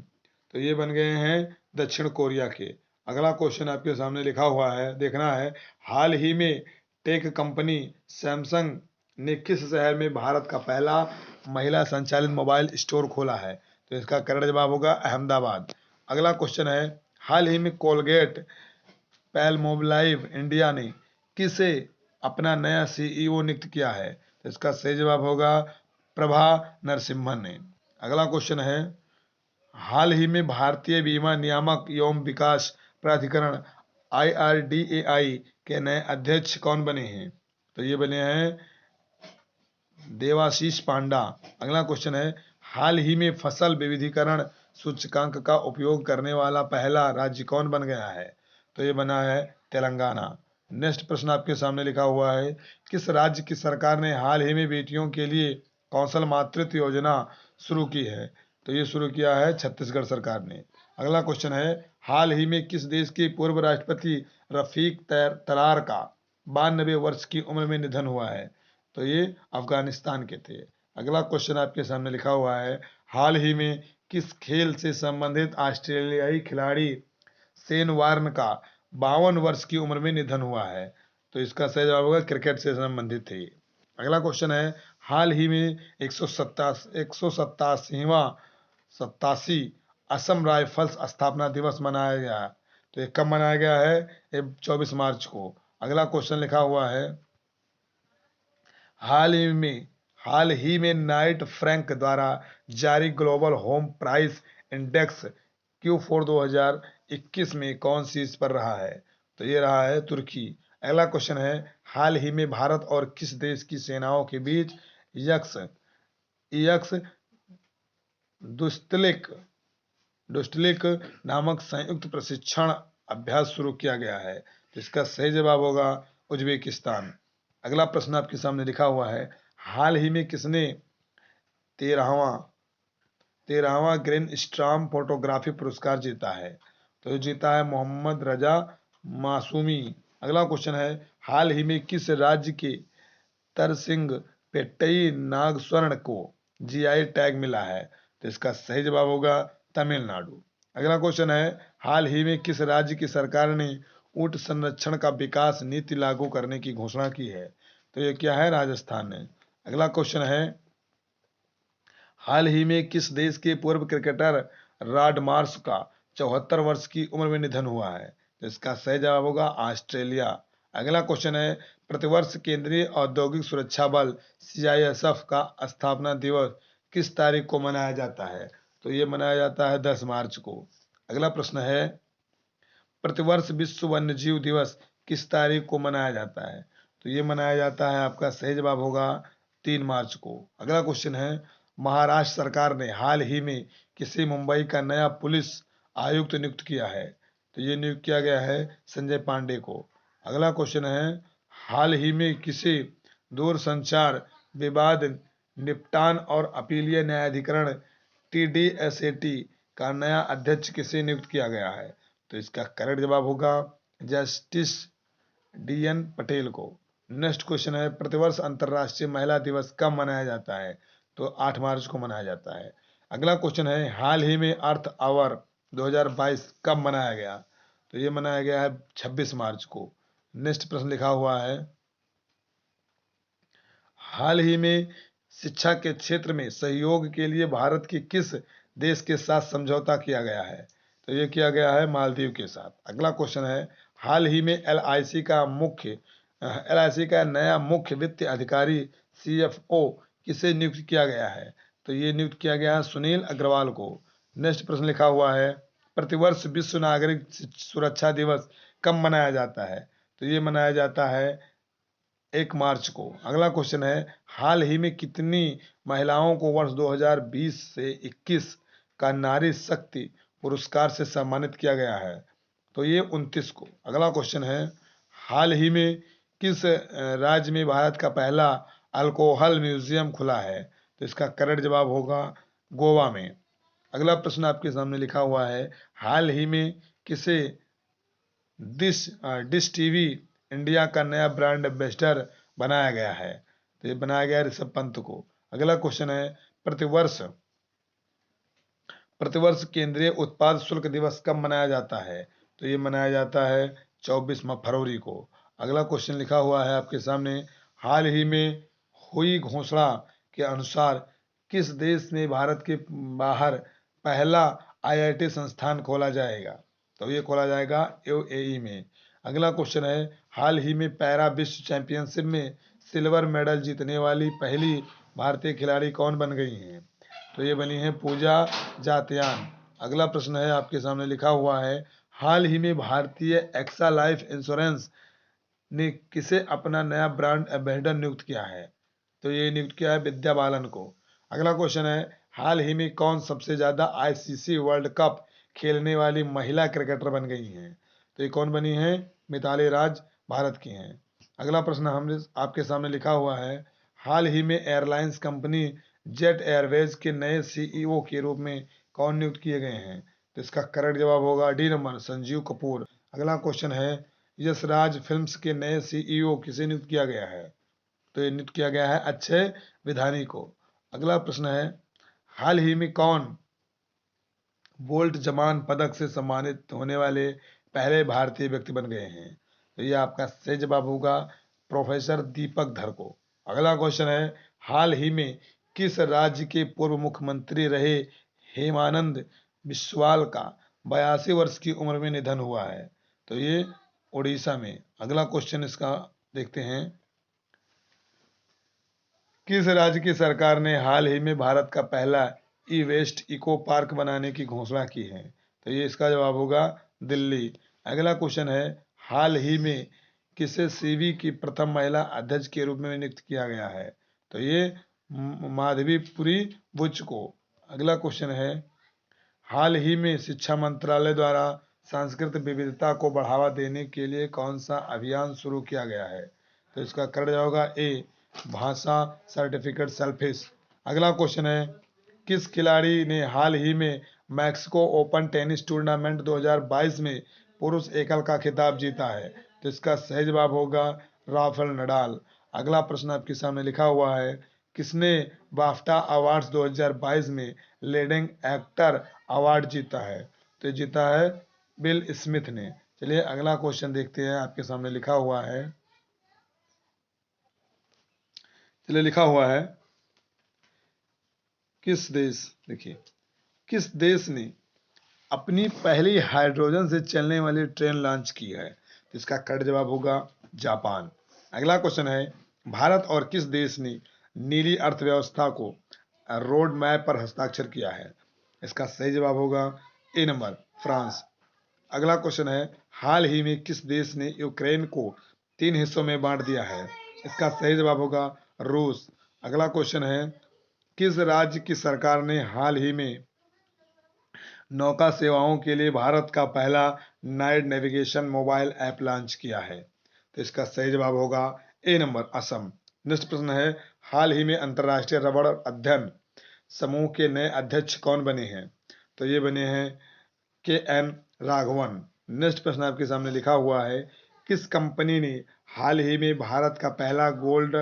तो ये बन गए हैं दक्षिण कोरिया के। अगला क्वेश्चन आपके सामने लिखा हुआ है, देखना है, हाल ही में टेक कंपनी सैमसंग ने किस शहर में भारत का पहला महिला संचालित मोबाइल स्टोर खोला है? तो इसका करेक्ट जवाब होगा अहमदाबाद। अगला क्वेश्चन है, हाल ही में कोलगेट पैल्मोलिव इंडिया ने किसे अपना नया सीईओ नियुक्त किया है? तो इसका सही जवाब होगा प्रभा नरसिम्हन ने। अगला क्वेश्चन है, हाल ही में भारतीय बीमा नियामक एवं विकास प्राधिकरण IRDAI के नए अध्यक्ष कौन बने हैं? तो ये बने हैं देवाशीष पांडा। अगला क्वेश्चन है, हाल ही में फसल विविधीकरण सूचकांक का उपयोग करने वाला पहला राज्य कौन बन गया है? तो ये बना है तेलंगाना। नेक्स्ट प्रश्न आपके सामने लिखा हुआ है, किस राज्य की सरकार ने हाल ही में बेटियों के लिए कौशल मातृत्व योजना शुरू की है? तो ये शुरू किया है छत्तीसगढ़ सरकार ने। अगला क्वेश्चन है, हाल ही में किस देश के पूर्व राष्ट्रपति रफीक तरार का 92 वर्ष की उम्र में निधन हुआ है? तो ये अफगानिस्तान के थे। अगला क्वेश्चन आपके सामने लिखा हुआ है, हाल ही में किस खेल से संबंधित ऑस्ट्रेलियाई खिलाड़ी शेन वार्न का 52 वर्ष की उम्र में निधन हुआ है? तो इसका सही जवाब होगा क्रिकेट से संबंधित थे। अगला क्वेश्चन है, हाल ही में 187वां असम राइफल्स स्थापना दिवस मनाया गया है। तो ये कब मनाया गया है? ये 24 मार्च को। अगला क्वेश्चन लिखा हुआ है, हाल ही में नाइट फ्रैंक द्वारा जारी global home price index Q4 2021 में कौन शीर्ष पर रहा है? तो ये रहा है तुर्की। अगला क्वेश्चन है, हाल ही में भारत और किस देश की सेनाओं के बीच यक्स दुस्तलिक नामक संयुक्त प्रशिक्षण अभ्यास शुरू किया गया है? तो इसका सही जवाब होगा उज्बेकिस्तान। अगला प्रश्न आपके सामने लिखा हुआ है, हाल ही में किसने 13वां ग्रैंड स्लैम फोटोग्राफी पुरस्कार जीता है? तो जीता है मोहम्मद रजा मासूमी। अगला क्वेश्चन है, हाल ही में किस राज्य के तरसिंग पेट्टई नागस्वर्ण को GI टैग मिला है? तो इसका सही जवाब होगा तमिलनाडु। अगला क्वेश्चन है, हाल ही में किस राज्य की सरकार ने ऊंट संरक्षण का विकास नीति लागू करने की घोषणा की है? तो ये क्या है? राजस्थान ने। अगला क्वेश्चन है, हाल ही में किस देश के पूर्व क्रिकेटर रॉड मार्श का 74 वर्ष की उम्र में निधन हुआ है? तो इसका सही जवाब होगा ऑस्ट्रेलिया। अगला क्वेश्चन है, प्रतिवर्ष केंद्रीय औद्योगिक सुरक्षा बल CISF का स्थापना दिवस किस तारीख को मनाया जाता है? तो ये मनाया जाता है 10 मार्च को। अगला प्रश्न है, प्रतिवर्ष विश्व वन्यजीव दिवस किस तारीख को मनाया जाता है? तो ये मनाया जाता है, आपका सही जवाब होगा 3 मार्च को। अगला क्वेश्चन है, महाराष्ट्र सरकार ने हाल ही में किसी मुंबई का नया पुलिस आयुक्त नियुक्त किया है? तो ये नियुक्त किया गया है संजय पांडे को। अगला क्वेश्चन है, हाल ही में किसी दूरसंचार विवाद निपटान और अपीलीय न्यायाधिकरण TDSAT का नया अध्यक्ष किसे नियुक्त किया गया है? तो इसका करेक्ट जवाब होगा जस्टिस DN पटेल को। नेक्स्ट क्वेश्चन है, प्रतिवर्ष अंतर्राष्ट्रीय महिला दिवस कब मनाया जाता है? तो 8 मार्च को मनाया जाता है। अगला क्वेश्चन है, हाल ही में अर्थ आवर 2022 कब मनाया गया? तो ये मनाया गया है 26 मार्च को। नेक्स्ट प्रश्न लिखा हुआ है, हाल ही में शिक्षा के क्षेत्र में सहयोग के लिए भारत के किस देश के साथ समझौता किया गया है? तो ये किया गया है मालदीव के साथ। अगला क्वेश्चन है, हाल ही में LIC का नया मुख्य वित्तीय अधिकारी CFO किसे नियुक्त किया गया है? तो ये नियुक्त किया गया है सुनील अग्रवाल को। नेक्स्ट प्रश्न लिखा हुआ है, प्रतिवर्ष विश्व नागरिक सुरक्षा दिवस कब मनाया जाता है? तो ये मनाया जाता है 1 मार्च को। अगला क्वेश्चन है, हाल ही में कितनी महिलाओं को वर्ष 2020 से 21 का नारी शक्ति पुरस्कार से सम्मानित किया गया है? तो ये 29 को। अगला क्वेश्चन है, हाल ही में किस राज्य में भारत का पहला अल्कोहल म्यूजियम खुला है? तो इसका करेक्ट जवाब होगा गोवा में। अगला प्रश्न आपके सामने लिखा हुआ है, हाल ही में किसे डिश टीवी इंडिया का नया ब्रांड एम्बेसडर बनाया गया है? तो ये बनाया गया ऋषभ पंत को। अगला क्वेश्चन है, प्रतिवर्ष प्रतिवर्ष केंद्रीय उत्पाद शुल्क दिवस कब मनाया जाता है? तो ये मनाया जाता है 24 फरवरी को। अगला क्वेश्चन लिखा हुआ है आपके सामने, हाल ही में हुई घोषणा के अनुसार किस देश में भारत के बाहर पहला IIT संस्थान खोला जाएगा? तो ये खोला जाएगा UAE में। अगला क्वेश्चन है, हाल ही में पैरा विश्व चैंपियनशिप में सिल्वर मेडल जीतने वाली पहली भारतीय खिलाड़ी कौन बन गई हैं? तो ये बनी है पूजा जातयान। अगला प्रश्न है आपके सामने लिखा हुआ है, हाल ही में भारतीय एक्सा लाइफ इंश्योरेंस ने किसे अपना नया ब्रांड एम्बेसडर नियुक्त किया है? तो ये नियुक्त किया है विद्या बालन को। अगला क्वेश्चन है, हाल ही में कौन सबसे ज्यादा ICC वर्ल्ड कप खेलने वाली महिला क्रिकेटर बन गई हैं? तो ये कौन बनी है? मिताली राज भारत की हैं। अगला प्रश्न हमने आपके सामने लिखा हुआ है, हाल ही में एयरलाइंस कंपनी जेट एयरवेज के नए CEO के रूप में कौन नियुक्त किए गए हैं? तो इसका करेक्ट जवाब होगा D नंबर संजीव कपूर। अगला क्वेश्चन है, यश राज फिल्म्स के नए CEO किसे नियुक्त किया गया है? तो ये नियुक्त किया गया है अक्षय विधानी को। अगला प्रश्न है, हाल ही में कौन बोल्ट जमान पदक से सम्मानित होने वाले पहले भारतीय व्यक्ति बन गए हैं? तो ये आपका सही जवाब होगा प्रोफेसर दीपक धर को। अगला क्वेश्चन है, हाल ही में किस राज्य के पूर्व मुख्यमंत्री रहे हेमानंद बिस्वाल का 82 वर्ष की उम्र में निधन हुआ है? तो ये उड़ीसा में। अगला क्वेश्चन इसका देखते हैं, किस राज्य की सरकार ने हाल ही में भारत का पहला ई-वेस्ट इको पार्क बनाने की घोषणा की है? तो ये इसका जवाब होगा दिल्ली। अगला क्वेश्चन है, हाल ही में किसे सीबी की प्रथम महिला अध्यक्ष के रूप में नियुक्त किया गया है? तो ये माधवीपुरी बुच को। अगला क्वेश्चन है, हाल ही में शिक्षा मंत्रालय द्वारा सांस्कृतिक विविधता को बढ़ावा देने के लिए कौन सा अभियान शुरू किया गया है? तो इसका करेक्ट जवाब होगा ए भाषा सर्टिफिकेट सेल्फिश। अगला क्वेश्चन है, किस खिलाड़ी ने हाल ही में मैक्सिको ओपन टेनिस टूर्नामेंट 2022 में पुरुष एकल का खिताब जीता है? तो इसका सही जवाब होगा राफेल नडाल। अगला प्रश्न आपके सामने लिखा हुआ है, किसने बाफ्टा अवार्ड्स 2022 में लीडिंग एक्टर अवार्ड जीता है? तो जीता है बिल स्मिथ ने। चलिए अगला क्वेश्चन देखते हैं, आपके सामने लिखा हुआ है, चलिए लिखा हुआ है, देखिए किस देश ने अपनी पहली हाइड्रोजन से चलने वाली ट्रेन लॉन्च की है? तो इसका करेक्ट जवाब होगा जापान। अगला क्वेश्चन है, भारत और किस देश ने नीली अर्थव्यवस्था को रोड मैप पर हस्ताक्षर किया है? इसका सही जवाब होगा ए नंबर फ्रांस। अगला क्वेश्चन है, हाल ही में किस देश ने यूक्रेन को 3 हिस्सों में बांट दिया है? इसका सही जवाब होगा रूस। अगला क्वेश्चन है, किस राज्य की सरकार ने हाल ही में नौका सेवाओं के लिए भारत का पहला night navigation mobile app launch किया है? तो इसका सही जवाब होगा ए नंबर, असम। नेक्स्ट प्रश्न है, हाल ही में अंतर्राष्ट्रीय रबड़ अध्ययन समूह के नए अध्यक्ष कौन बने हैं? तो ये बने हैं के एन राघवन। नेक्स्ट प्रश्न आपके सामने लिखा हुआ है, किस कंपनी ने हाल ही में भारत का पहला गोल्ड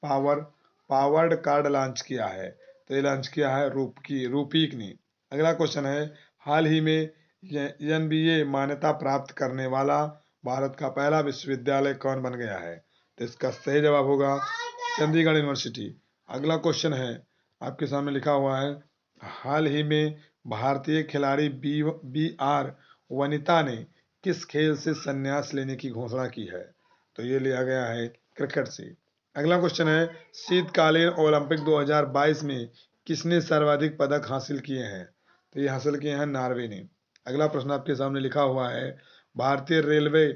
पावर्ड कार्ड लॉन्च किया है? तो ये लॉन्च किया है रूपीक ने। अगला क्वेश्चन है, हाल ही में एनबीए मान्यता प्राप्त करने वाला भारत का पहला विश्वविद्यालय कौन बन गया है? तो इसका सही जवाब होगा चंडीगढ़ यूनिवर्सिटी। अगला क्वेश्चन है आपके सामने लिखा हुआ है, हाल ही में भारतीय खिलाड़ी बी आर वनिता ने किस खेल से संन्यास लेने की घोषणा की है? तो ये लिया गया है क्रिकेट से। अगला क्वेश्चन है, शीतकालीन ओलंपिक 2022 में किसने सर्वाधिक पदक हासिल किए हैं? तो ये हासिल किए हैं नॉर्वे ने। अगला प्रश्न आपके सामने लिखा हुआ है, भारतीय रेलवे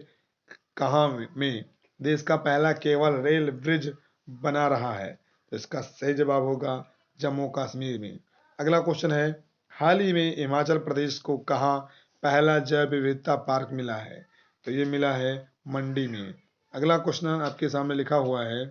कहाँ में देश का पहला केबल रेल ब्रिज बना रहा है? तो इसका सही जवाब होगा जम्मू कश्मीर में। अगला क्वेश्चन है, हाल ही में हिमाचल प्रदेश को कहाँ पहला जैव विविधता पार्क मिला है? तो ये मिला है मंडी में। अगला क्वेश्चन आपके सामने लिखा हुआ है,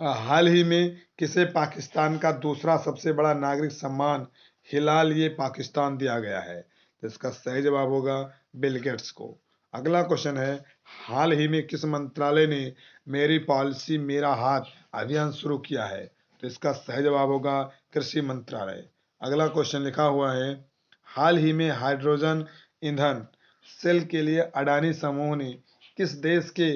हाल ही में किसे पाकिस्तान का दूसरा सबसे बड़ा नागरिक सम्मान हिलाल ये पाकिस्तान दिया गया है? तो इसका सही जवाब होगा बिल गेट्स को। अगला क्वेश्चन है, हाल ही में किस मंत्रालय ने मेरी पॉलिसी मेरा हाथ अभियान शुरू किया है? तो इसका सही जवाब होगा कृषि मंत्रालय। अगला क्वेश्चन लिखा हुआ है, हाल ही में हाइड्रोजन ईंधन सेल के लिए अडानी समूह ने किस देश के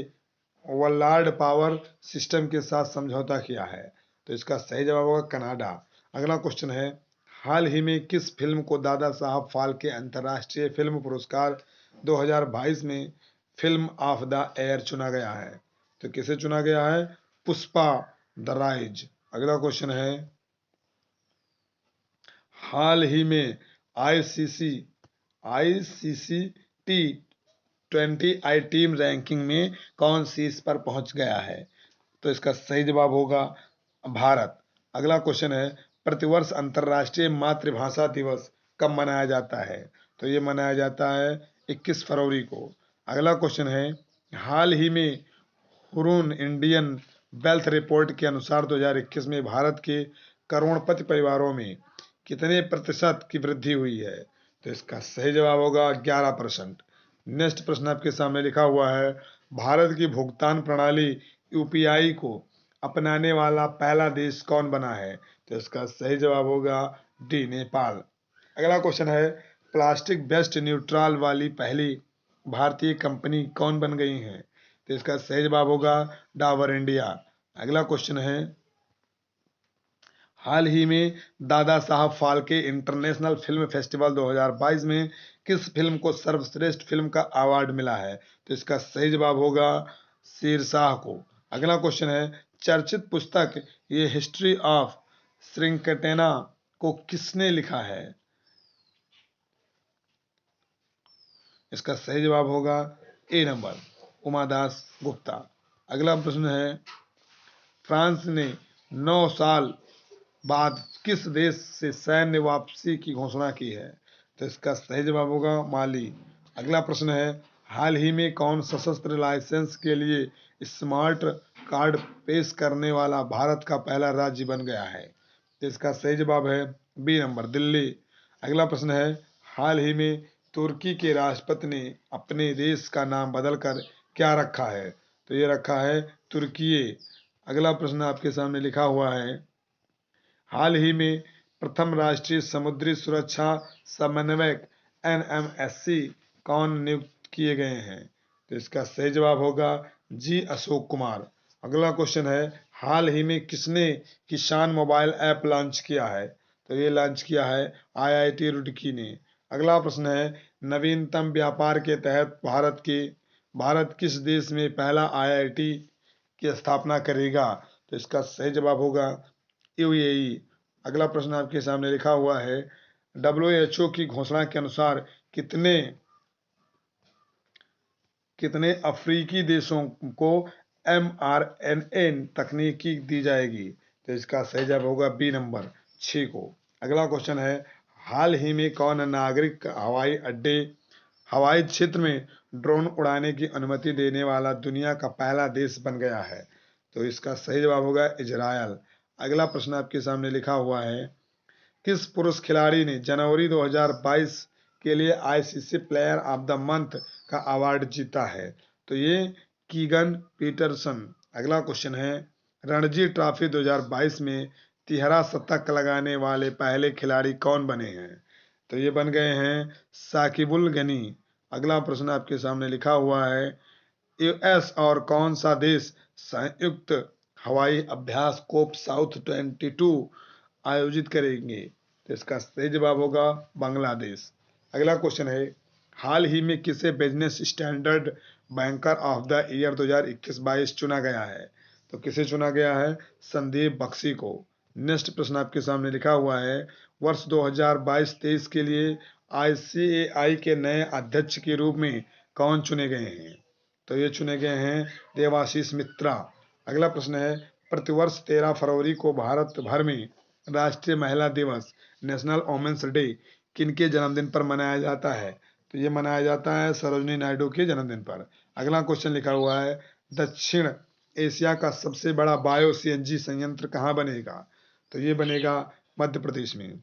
वल्लार्ड पावर सिस्टम के साथ समझौता किया है? तो इसका सही जवाब होगा कनाडा। अगला क्वेश्चन है, हाल ही में किस फिल्म को दादा साहब फाल्के अंतर्राष्ट्रीय फिल्म पुरस्कार 2022 में फिल्म ऑफ द ईयर चुना गया है? तो किसे चुना गया है? Pushpa the rise. अगला क्वेश्चन है, हाल ही में आईसीसी टी 20 आई टीम रैंकिंग में कौन शीर्ष पर पहुंच गया है? तो इसका सही जवाब होगा भारत। अगला क्वेश्चन है, प्रतिवर्ष अंतर्राष्ट्रीय मातृभाषा दिवस कब मनाया जाता है? तो ये मनाया जाता है 21 फरवरी को। अगला क्वेश्चन है, हाल ही में हुरून इंडियन वेल्थ रिपोर्ट के अनुसार 2021 में भारत के करोड़पति परिवारों में कितने प्रतिशत की वृद्धि हुई है? तो इसका सही जवाब होगा 11%। नेक्स्ट प्रश्न आपके सामने लिखा हुआ है, भारत की भुगतान प्रणाली यूपीआई को अपनाने वाला पहला देश कौन बना है? तो इसका सही जवाब होगा डी, नेपाल। अगला क्वेश्चन है, प्लास्टिक वेस्ट न्यूट्रल वाली पहली भारतीय कंपनी कौन बन गई है? तो इसका सही जवाब होगा डाबर इंडिया। अगला क्वेश्चन है, हाल ही में Dada Saheb Phalke international film festival 2022 में किस फिल्म को सर्वश्रेष्ठ फिल्म का अवार्ड मिला है? तो इसका सही जवाब होगा शेरशाह को। अगला क्वेश्चन है, चर्चित पुस्तक ये हिस्ट्री ऑफ श्रींकटेना को किसने लिखा है? इसका सही जवाब होगा ए नंबर, उमादास गुप्ता। अगला प्रश्न है, फ्रांस ने 9 साल बाद किस देश से सैन्य वापसी की घोषणा की है? तो इसका सही जवाब होगा माली। अगला प्रश्न है, हाल ही में कौन सशस्त्र लाइसेंस के लिए स्मार्ट कार्ड पेश करने वाला भारत का पहला राज्य बन गया है? तो इसका सही जवाब है बी नंबर, दिल्ली। अगला प्रश्न है, हाल ही में तुर्की के राष्ट्रपति ने अपने देश का नाम बदलकर क्या रखा है? तो ये रखा है तुर्कीये। अगला प्रश्न आपके सामने लिखा हुआ है, हाल ही में प्रथम राष्ट्रीय समुद्री सुरक्षा समन्वयक एनएमएससी कौन नियुक्त किए गए हैं? तो इसका सही जवाब होगा जी अशोक कुमार। अगला क्वेश्चन है, हाल ही में किसने किसान मोबाइल ऐप लॉन्च किया है? तो ये लॉन्च किया है आईआईटी रुड़की ने। अगला प्रश्न है, नवीनतम व्यापार के तहत भारत किस देश में पहला आईआईटी की स्थापना करेगा? तो इसका सही जवाब होगा यूएई। अगला प्रश्न आपके सामने लिखा हुआ है, डब्ल्यूएचओ की घोषणा के अनुसार कितने कितने अफ्रीकी देशों को mRNA तकनीकी दी जाएगी? तो इसका सही जवाब होगा बी नंबर 6 को। अगला क्वेश्चन है, हाल ही में कौन नागरिक हवाई क्षेत्र में ड्रोन उड़ाने की अनुमति देने वाला दुनिया का पहला देश बन गया है? तो इसका सही जवाब होगा इजरायल। अगला प्रश्न आपके सामने लिखा हुआ है, किस पुरुष खिलाड़ी ने जनवरी 2022 के लिए ICC player of the month का अवार्ड जीता है? तो ये कीगन पीटरसन। अगला क्वेश्चन है, रणजी ट्रॉफी 2022 में तिहरा शतक लगाने वाले पहले खिलाड़ी कौन बने हैं? तो ये बन गए हैं साकिबुल गनी। अगला प्रश्न आपके सामने लिखा हुआ है, यूएस और कौन सा देश संयुक्त हवाई अभ्यास कोप साउथ 22 आयोजित करेंगे? तो इसका सही जवाब होगा बांग्लादेश। अगला क्वेश्चन है, हाल ही में किसे business standard banker of the year 2021-22 चुना गया है? तो किसे चुना गया है? संदीप बख्शी को। नेक्स्ट प्रश्न आपके सामने लिखा हुआ है, वर्ष 2022-23 के लिए आईसीएआई के नए अध्यक्ष के रूप में कौन चुने गए हैं? तो ये चुने गए हैं देवाशीष मित्रा। अगला प्रश्न है, प्रतिवर्ष 13 फरवरी को भारत भर में राष्ट्रीय महिला दिवस नेशनल वुमेन्स डे किनके जन्मदिन पर मनाया जाता है? तो ये मनाया जाता है सरोजनी नायडू के जन्मदिन पर। अगला क्वेश्चन लिखा हुआ है, दक्षिण एशिया का सबसे बड़ा बायो सीएनजी संयंत्र कहाँ बनेगा? तो ये बनेगा मध्य प्रदेश में।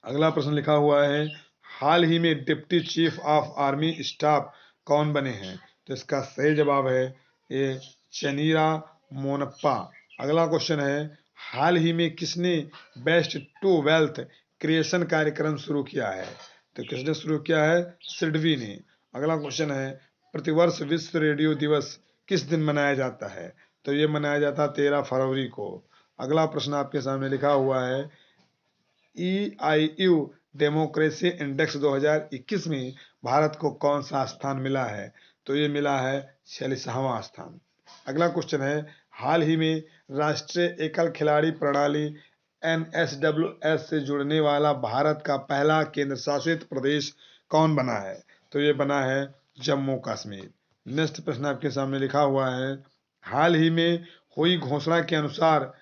अगला प्रश्न लिखा हुआ है, हाल ही में deputy chief of army staff कौन बने हैं? तो इसका सही जवाब है ये चनीरा मोनप्पा। अगला क्वेश्चन है, हाल ही में किसने बेस्ट टू वेल्थ क्रिएशन कार्यक्रम शुरू किया है? तो किसने शुरू किया है? सिडवी ने। अगला क्वेश्चन है, प्रतिवर्ष विश्व रेडियो दिवस किस दिन मनाया जाता है? तो ये मनाया जाता है 13 फरवरी को। अगला प्रश्न आपके सामने लिखा हुआ है, EIU डेमोक्रेसी इंडेक्स 2021 में भारत को कौन सा स्थान मिला है? तो ये मिला है 46वां स्थान। अगला क्वेश्चन है, हाल ही में राष्ट्रीय एकल खिलाड़ी प्रणाली NSWS से जुड़ने वाला भारत का पहला केंद्र शासित प्रदेश कौन बना है? तो ये बना है जम्मू कश्मीर। नेक्स्ट प्रश्न आपके सामने लिखा हुआ है, हाल ही में हुई घोषणा के अनुसार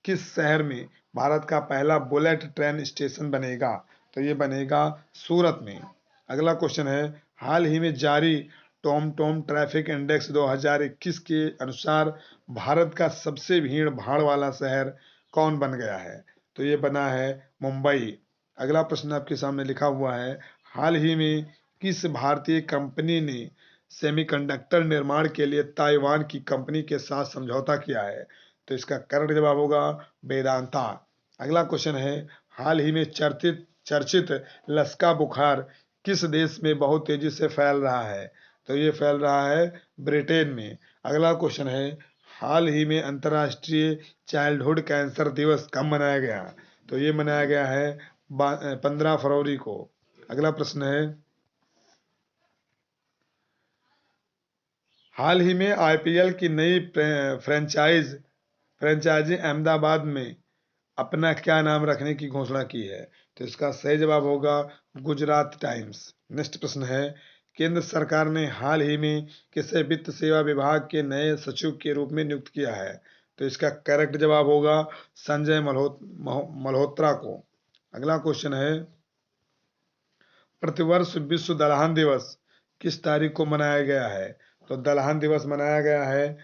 किस शहर में भारत का पहला बुलेट ट्रेन स्टेशन बनेगा? तो ये बनेगा सूरत में। अगला क्वेश्चन है, हाल ही में जारी टॉम टॉम ट्रैफिक इंडेक्स 2021 के अनुसार भारत का सबसे भीड़ भाड़ वाला शहर कौन बन गया है? तो ये बना है मुंबई। अगला प्रश्न आपके सामने लिखा हुआ है, हाल ही में किस भारतीय कंपनी ने सेमीकंडक्टर निर्माण के लिए ताइवान की कंपनी के साथ समझौता किया है? तो इसका करेक्ट जवाब होगा वेदांता। अगला क्वेश्चन है, हाल ही में चर्चित लसका बुखार किस देश में बहुत तेजी से फैल रहा है? तो ये फैल रहा है ब्रिटेन में। अगला क्वेश्चन है, हाल ही में अंतर्राष्ट्रीय चाइल्डहुड कैंसर दिवस कब मनाया गया? तो ये मनाया गया है 15 फरवरी को। अगला प्रश्न है, हाल ही में आईपीएल की नई फ्रेंचाइजी अहमदाबाद में अपना क्या नाम रखने की घोषणा की है? तो इसका सही जवाब होगा गुजरात टाइम्स। नेक्स्ट प्रश्न है, केंद्र सरकार ने हाल ही में किसे वित्त सेवा विभाग के नए सचिव के रूप में नियुक्त किया है? तो इसका करेक्ट जवाब होगा संजय मल्होत्रा को। अगला क्वेश्चन है, प्रतिवर्ष विश्व दलहन दिवस किस तारीख को मनाया गया है? तो दलहन दिवस मनाया गया है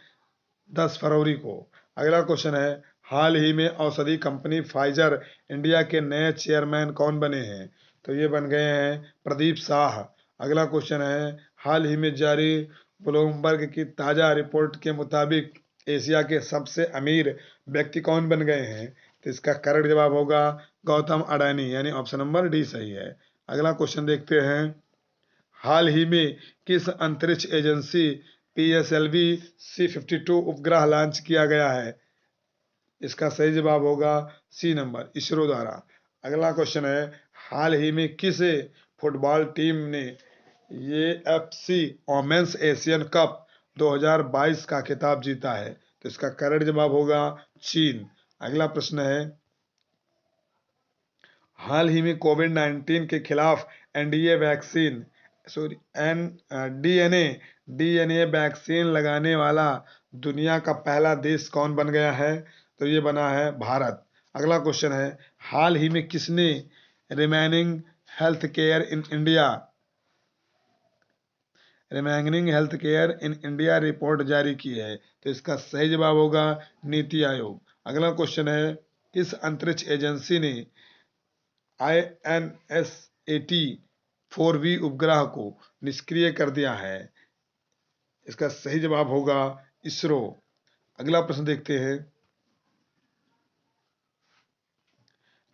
10 फरवरी को। अगला क्वेश्चन है, हाल ही में औषधि कंपनी फाइजर इंडिया के नए चेयरमैन कौन बने हैं? तो ये बन गए हैं प्रदीप शाह। अगला क्वेश्चन है, हाल ही में जारी ब्लूमबर्ग की ताजा रिपोर्ट के मुताबिक एशिया के सबसे अमीर व्यक्ति कौन बन गए हैं? तो इसका करेक्ट जवाब होगा गौतम अडानी, यानी ऑप्शन नंबर डी सही है। अगला क्वेश्चन देखते हैं, हाल ही में किस अंतरिक्ष एजेंसी PSLV C52 उपग्रह लॉन्च किया गया है? इसका सही जवाब होगा सी नंबर, इसरो द्वारा। अगला क्वेश्चन है, हाल ही में किस फुटबॉल टीम ने AFC वोमेन्स एशियन कप 2022 का खिताब जीता है? तो इसका करेक्ट जवाब होगा चीन। अगला प्रश्न है, हाल ही में कोविड-19 के खिलाफ NDA vaccine DNA DNA vaccine लगाने वाला दुनिया का पहला देश कौन बन गया है? तो ये बना है भारत। अगला क्वेश्चन है, हाल ही में किसने remaining health care in India report जारी की है? तो इसका सही जवाब होगा नीति आयोग। अगला क्वेश्चन है, किस अंतरिक्ष एजेंसी ने INSAT 4V उपग्रह को निष्क्रिय कर दिया है? इसका सही जवाब होगा इसरो। अगला प्रश्न देखते हैं,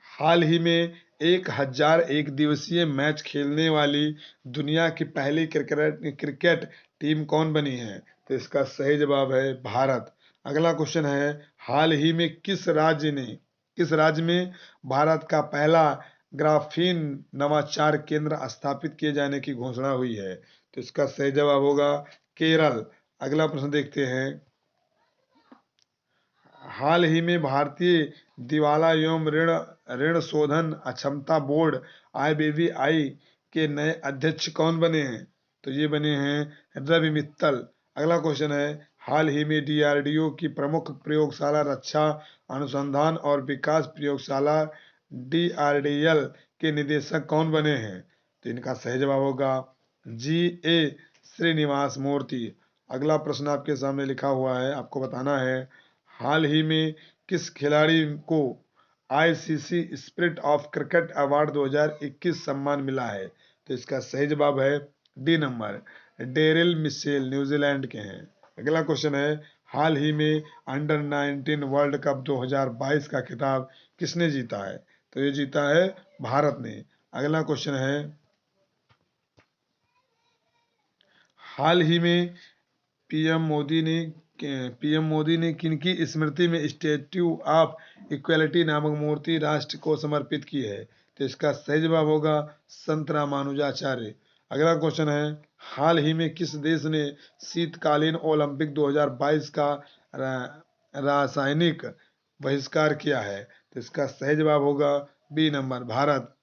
हाल ही में 1001 दिवसीय मैच खेलने वाली दुनिया की पहली क्रिकेट टीम कौन बनी है? तो इसका सही जवाब है भारत। अगला क्वेश्चन है, हाल ही में किस राज्य में भारत का पहला ग्राफीन नवाचार केंद्र स्थापित किए जाने की घोषणा हुई है? तो इसका सही जवाब होगा केरल। अगला प्रश्न देखते हैं, हाल ही में भारतीय दिवाला एवं ऋण शोधन अक्षमता बोर्ड IBBI के नए अध्यक्ष कौन बने हैं? तो ये बने हैं रवि मित्तल। अगला क्वेश्चन है, हाल ही में DRDO की प्रमुख प्रयोगशाला रक्षा अनुसंधान और विकास प्रयोगशाला DRDL के निदेशक कौन बने हैं? तो इनका सही जवाब होगा GA श्रीनिवास मूर्ति। अगला प्रश्न आपके सामने लिखा हुआ है, आपको बताना है, हाल ही में किस खिलाड़ी को ICC spirit of cricket award 2021 सम्मान मिला है? तो इसका सही जवाब है D number, Daryl Mitchell, New Zealand के हैं। अगला क्वेश्चन है, हाल ही में अंडर 19 वर्ल्ड कप 2022 का खिताब किसने जीता है? तो ये जीता है भारत ने। अगला क्वेश्चन है, हाल ही में पीएम मोदी ने किनकी स्मृति में स्टैट्यू ऑफ इक्वलिटी नामक मूर्ति राष्ट्र को समर्पित की है? तो इसका सही जवाब होगा संत रामानुजाचार्य। अगला क्वेश्चन है, हाल ही में किस देश ने शीतकालीन ओलंपिक 2022 का रासायनिक बहिष्कार किया है? तो इसका सही जवाब होगा बी नंबर, भारत।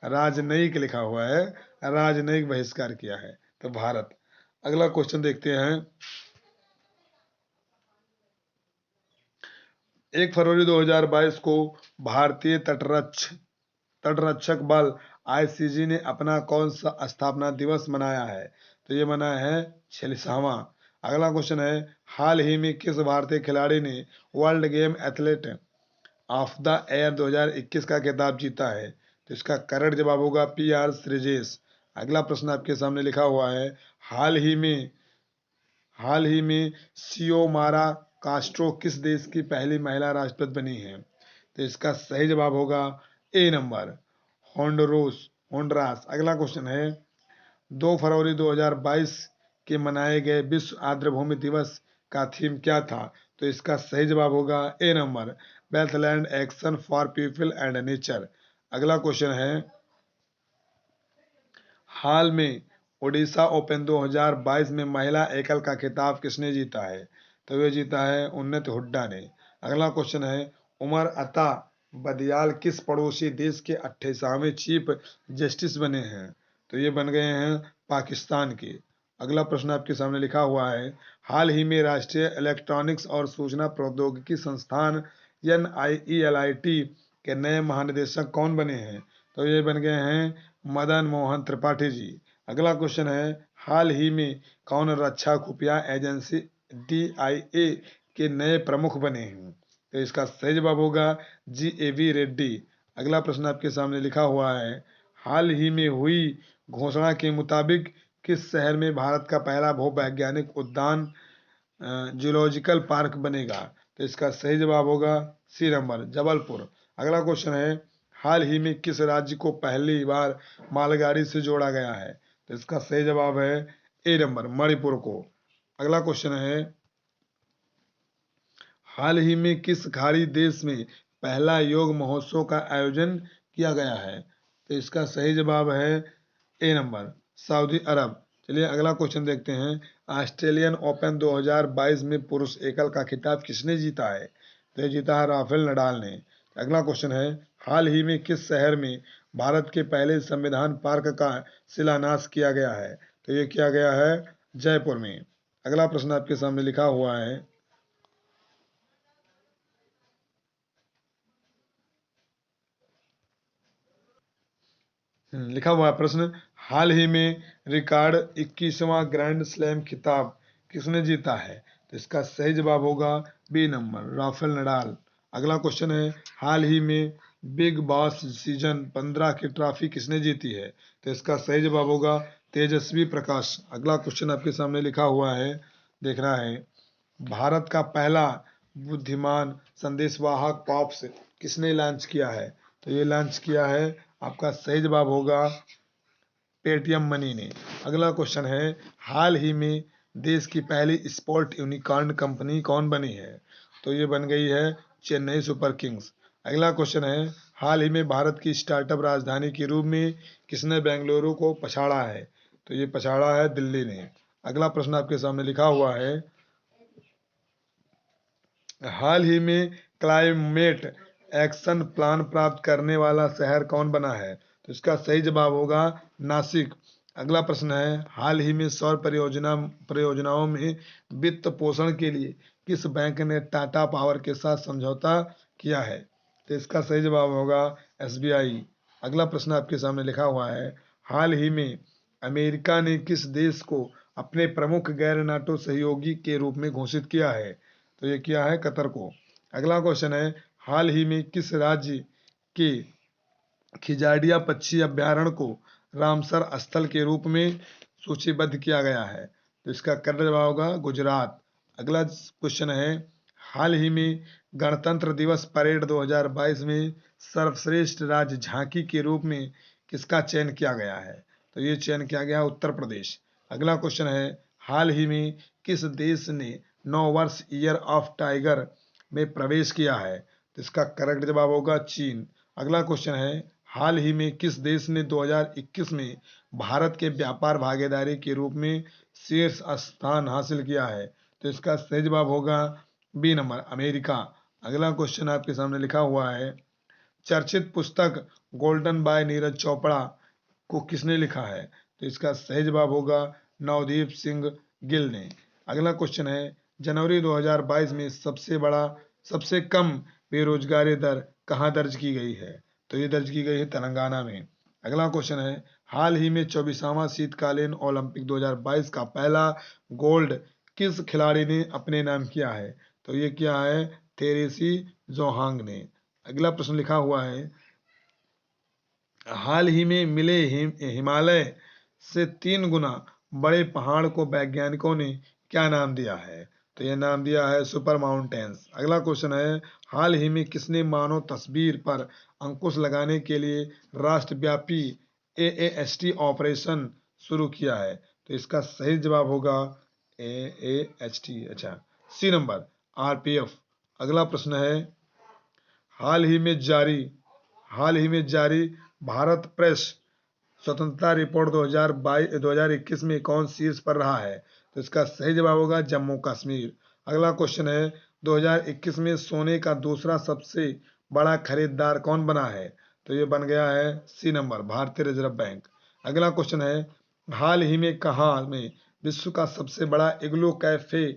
राजनयिक लिखा हुआ है, राजनयिक बहिष्कार किया है, तो भारत। अगला क्वेश्चन देखते हैं, 1 फरवरी 2022 को भारतीय तटरक्षक बल ICG ने अपना कौन सा स्थापना दिवस मनाया है? तो ये मनाया है 46वां। अगला क्वेश्चन है, हाल ही में किस भारतीय खिलाड़ी ने world game athlete of the year 2021 का खिताब जीता है? तो इसका करेक्ट जवाब होगा PR श्रीजेश। अगला प्रश्न आपके सामने लिखा हुआ है, हाल ही में सियोमारा कास्ट्रो किस देश की पहली महिला राष्ट्रपति बनी है? तो इसका सही जवाब होगा ए नंबर, होंडरास। अगला क्वेश्चन है, 2 फरवरी 2022 के मनाए गए विश्व आर्द्रभूमि दिवस का थीम क्या था? तो इसका सही जवाब होगा A number, wetland action for people and nature. अगला क्वेश्चन है, हाल में ओडिशा ओपन 2022 में महिला एकल का खिताब किसने जीता है? तो ये जीता है उन्नत हुड्डा ने। अगला क्वेश्चन है, उमर अता बदियाल किस पड़ोसी देश के 28वें चीफ जस्टिस बने हैं? तो ये बन गए हैं पाकिस्तान के। अगला प्रश्न आपके सामने लिखा हुआ है, हाल ही में राष्ट्रीय इलेक्ट्रॉनिक्स और सूचना प्रौद्योगिकी संस्थान NIELIT के नए महानिदेशक कौन बने हैं? तो ये बन गए हैं मदन मोहन त्रिपाठी जी। अगला क्वेश्चन है, हाल ही में कौन रक्षा खुफिया एजेंसी DIA के नए प्रमुख बने हैं? तो इसका सही जवाब होगा GAV रेड्डी। अगला प्रश्न आपके सामने लिखा हुआ है, हाल ही में हुई घोषणा के मुताबिक किस शहर में भारत का पहला भूवैज्ञानिक उद्यान जूलॉजिकल पार्क बनेगा? तो इसका सही जवाब होगा सी नंबर, जबलपुर। अगला क्वेश्चन है, हाल ही में किस राज्य को पहली बार मालगाड़ी से जोड़ा गया है? तो इसका सही जवाब है ए नंबर, मणिपुर को। अगला क्वेश्चन है, हाल ही में किस खाड़ी देश में पहला योग महोत्सव का आयोजन किया गया है? तो इसका सही जवाब है ए नंबर, सऊदी अरब। चलिए अगला क्वेश्चन देखते हैं, ऑस्ट्रेलियन ओपन 2022 में पुरुष एकल का खिताब किसने जीता है? तो ये जीता है राफेल नडाल ने। अगला क्वेश्चन है, हाल ही में किस शहर में भारत के पहले संविधान पार्क का शिलान्यास किया गया है? तो ये किया गया है जयपुर में। अगला प्रश्न आपके सामने लिखा हुआ है, लिखा हुआ है प्रश्न, हाल ही में रिकॉर्ड 21वां ग्रैंड स्लैम खिताब किसने जीता है? तो इसका सही जवाब होगा बी नंबर, राफेल नडाल। अगला क्वेश्चन है, हाल ही में बिग बॉस सीजन 15 की ट्रॉफी किसने जीती है? तो इसका सही जवाब होगा तेजस्वी प्रकाश। अगला क्वेश्चन आपके सामने लिखा हुआ है, देखना है, भारत का पहला बुद्धिमान संदेशवाहक पॉप्स किसने लॉन्च किया है? तो ये लॉन्च किया है, आपका सही जवाब होगा पेटीएम मनी ने। अगला क्वेश्चन है, हाल ही में देश की पहली स्पोर्ट यूनिकॉर्न कंपनी कौन बनी है? तो ये बन गई है चेन्नई सुपर किंग्स। अगला क्वेश्चन है, हाल ही में भारत की स्टार्टअप राजधानी के रूप में किसने बेंगलुरु को पछाड़ा है? तो ये पछाड़ा है दिल्ली ने। अगला प्रश्न आपके सामने लिखा हुआ है, हाल ही में क्लाइमेट एक्शन प्लान प्राप्त करने वाला शहर कौन बना है? तो इसका सही जवाब होगा नासिक। अगला प्रश्न है, हाल ही में सौर परियोजनाओं में वित्त पोषण के लिए किस बैंक ने टाटा पावर के साथ समझौता किया है? तो इसका सही जवाब होगा एसबीआई। अगला प्रश्न आपके सामने लिखा हुआ है, हाल ही में अमेरिका ने किस देश को अपने प्रमुख गैर नाटो सहयोगी के रूप में घोषित किया है? तो ये किया है कतर को। अगला क्वेश्चन है, हाल ही में किस राज्य के खिजाडिया पक्षी अभ्यारण्य को रामसर स्थल के रूप में सूचीबद्ध किया गया है? तो इसका करेक्ट जवाब होगा गुजरात। अगला क्वेश्चन है, हाल ही में गणतंत्र दिवस परेड 2022 में सर्वश्रेष्ठ राज्य झांकी के रूप में किसका चयन किया गया है? तो ये चयन किया गया उत्तर प्रदेश। अगला क्वेश्चन है, हाल ही में किस देश ने 9 वर्ष ईयर ऑफ टाइगर में प्रवेश किया है? तो इसका करेक्ट जवाब होगा चीन। अगला क्वेश्चन है, हाल ही में किस देश ने 2021 में भारत के व्यापार भागीदारी के रूप में शीर्ष स्थान हासिल किया है? तो इसका सही जवाब होगा बी नंबर, अमेरिका। अगला क्वेश्चन आपके सामने लिखा हुआ है, चर्चित पुस्तक गोल्डन बाय नीरज चोपड़ा को किसने लिखा है? तो इसका सही जवाब होगा नवदीप सिंह गिल ने। अगला क्वेश्चन है, जनवरी 2022 में सबसे कम बेरोजगारी दर कहाँ दर्ज की गई है? तो ये दर्ज की गई है तेलंगाना में। अगला क्वेश्चन है, हाल ही में 24वां शीतकालीन ओलंपिक 2022 का पहला गोल्ड किस खिलाड़ी ने अपने नाम किया है? तो ये किया है तेरेसी जोहांग ने। अगला प्रश्न लिखा हुआ है, हाल ही में मिले हिमालय से 3 गुना बड़े पहाड़ को वैज्ञानिकों ने क्या नाम दिया है? तो यह नाम दिया है सुपर माउंटेन्स। अगला क्वेश्चन है, हाल ही में किसने मानव तस्वीर पर अंकुश लगाने के लिए राष्ट्रव्यापी एएएचटी ऑपरेशन शुरू किया है? तो इसका सही जवाब होगा एएएचटी, अच्छा, सी नंबर, आरपीएफ। अगला प्रश्न है, हाल ही में जारी हाल ही में जारी भारत प्रेस स्वतंत्रता रिपोर्ट 2021 में कौन शीर्ष पर रहा है? तो इसका सही जवाब होगा जम्मू कश्मीर। अगला क्वेश्चन है, 2021 में सोने का दूसरा सबसे बड़ा खरीदार कौन बना है? तो ये बन गया है सी नंबर, भारतीय रिजर्व बैंक। अगला क्वेश्चन है, हाल ही में कहाँ में विश्व का सबसे बड़ा इग्लू कैफे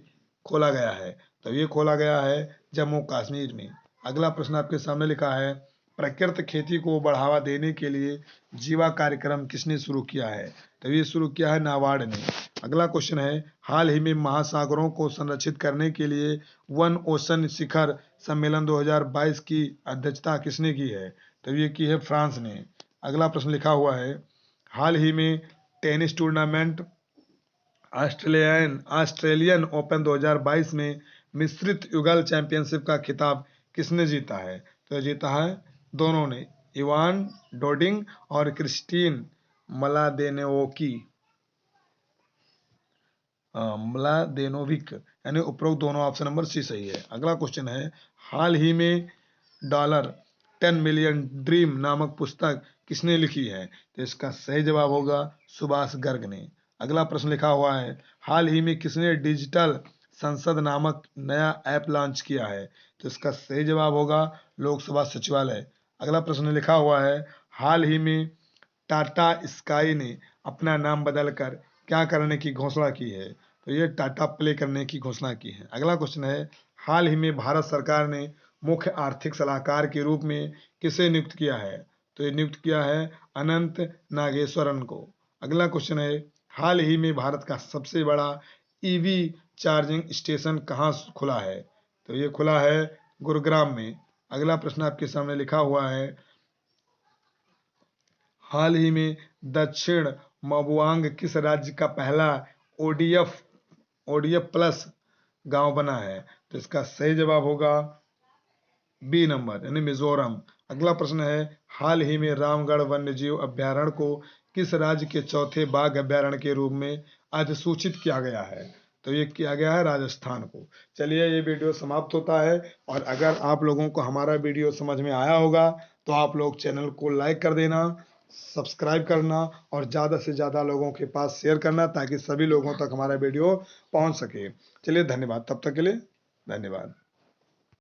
खोला गया है? तो ये खोला गया है जम्मू कश्मीर में। अगला प्रश्न आपके सामने लिखा है, प्राकृतिक खेती को बढ़ावा देने के लिए जीवा कार्यक्रम किसने शुरू किया है? तो ये शुरू किया है नाबार्ड ने। अगला क्वेश्चन है, हाल ही में महासागरों को संरक्षित करने के लिए वन ओशन शिखर सम्मेलन 2022 की अध्यक्षता किसने की है? तो ये की है फ्रांस ने। अगला प्रश्न लिखा हुआ है, हाल ही में टेनिस टूर्नामेंट ऑस्ट्रेलियन ओपन 2022 में मिश्रित युगल चैंपियनशिप का खिताब किसने जीता है? तो जीता है दोनों ने, इवान डोडिग और क्रिस्टीन मलादेनोवकी मलादेनोविक, यानी उपरोक्त दोनों, ऑप्शन नंबर सी सही है। अगला क्वेश्चन है, हाल ही में $10 मिलियन ड्रीम नामक पुस्तक किसने लिखी है? तो इसका सही जवाब होगा सुभाष गर्ग ने। अगला प्रश्न लिखा हुआ है, हाल ही में किसने डिजिटल संसद नामक नया ऐप लॉन्च किया है? तो इसका सही जवाब होगा लोकसभा सचिवालय। अगला प्रश्न लिखा हुआ है, हाल ही में टाटा स्काई ने अपना नाम बदलकर क्या करने की घोषणा की है? तो ये टाटा प्ले करने की घोषणा की है। अगला क्वेश्चन है, हाल ही में भारत सरकार ने मुख्य आर्थिक सलाहकार के रूप में किसे नियुक्त किया है? तो ये नियुक्त किया है अनंत नागेश्वरन को। अगला क्वेश्चन है, हाल ही में भारत का सबसे बड़ा ईवी चार्जिंग स्टेशन कहाँ खुला है? तो ये खुला है गुरुग्राम में। अगला प्रश्न आपके सामने लिखा हुआ है, हाल ही में दक्षिण मबुआंग किस राज्य का पहला ओडीएफ ओडीएफ प्लस गांव बना है? तो इसका सही जवाब होगा बी नंबर यानी मिजोरम। अगला प्रश्न है, हाल ही में रामगढ़ वन्यजीव अभ्यारण्य को किस राज्य के चौथे बाघ अभ्यारण्य के रूप में अधिसूचित किया गया है? तो ये किया गया है राजस्थान को। चलिए ये वीडियो समाप्त होता है, और अगर आप लोगों को हमारा वीडियो समझ में आया होगा तो आप लोग चैनल को लाइक कर देना, सब्सक्राइब करना और ज़्यादा से ज़्यादा लोगों के पास शेयर करना, ताकि सभी लोगों तक हमारा वीडियो पहुंच सके। चलिए धन्यवाद, तब तक के लिए धन्यवाद।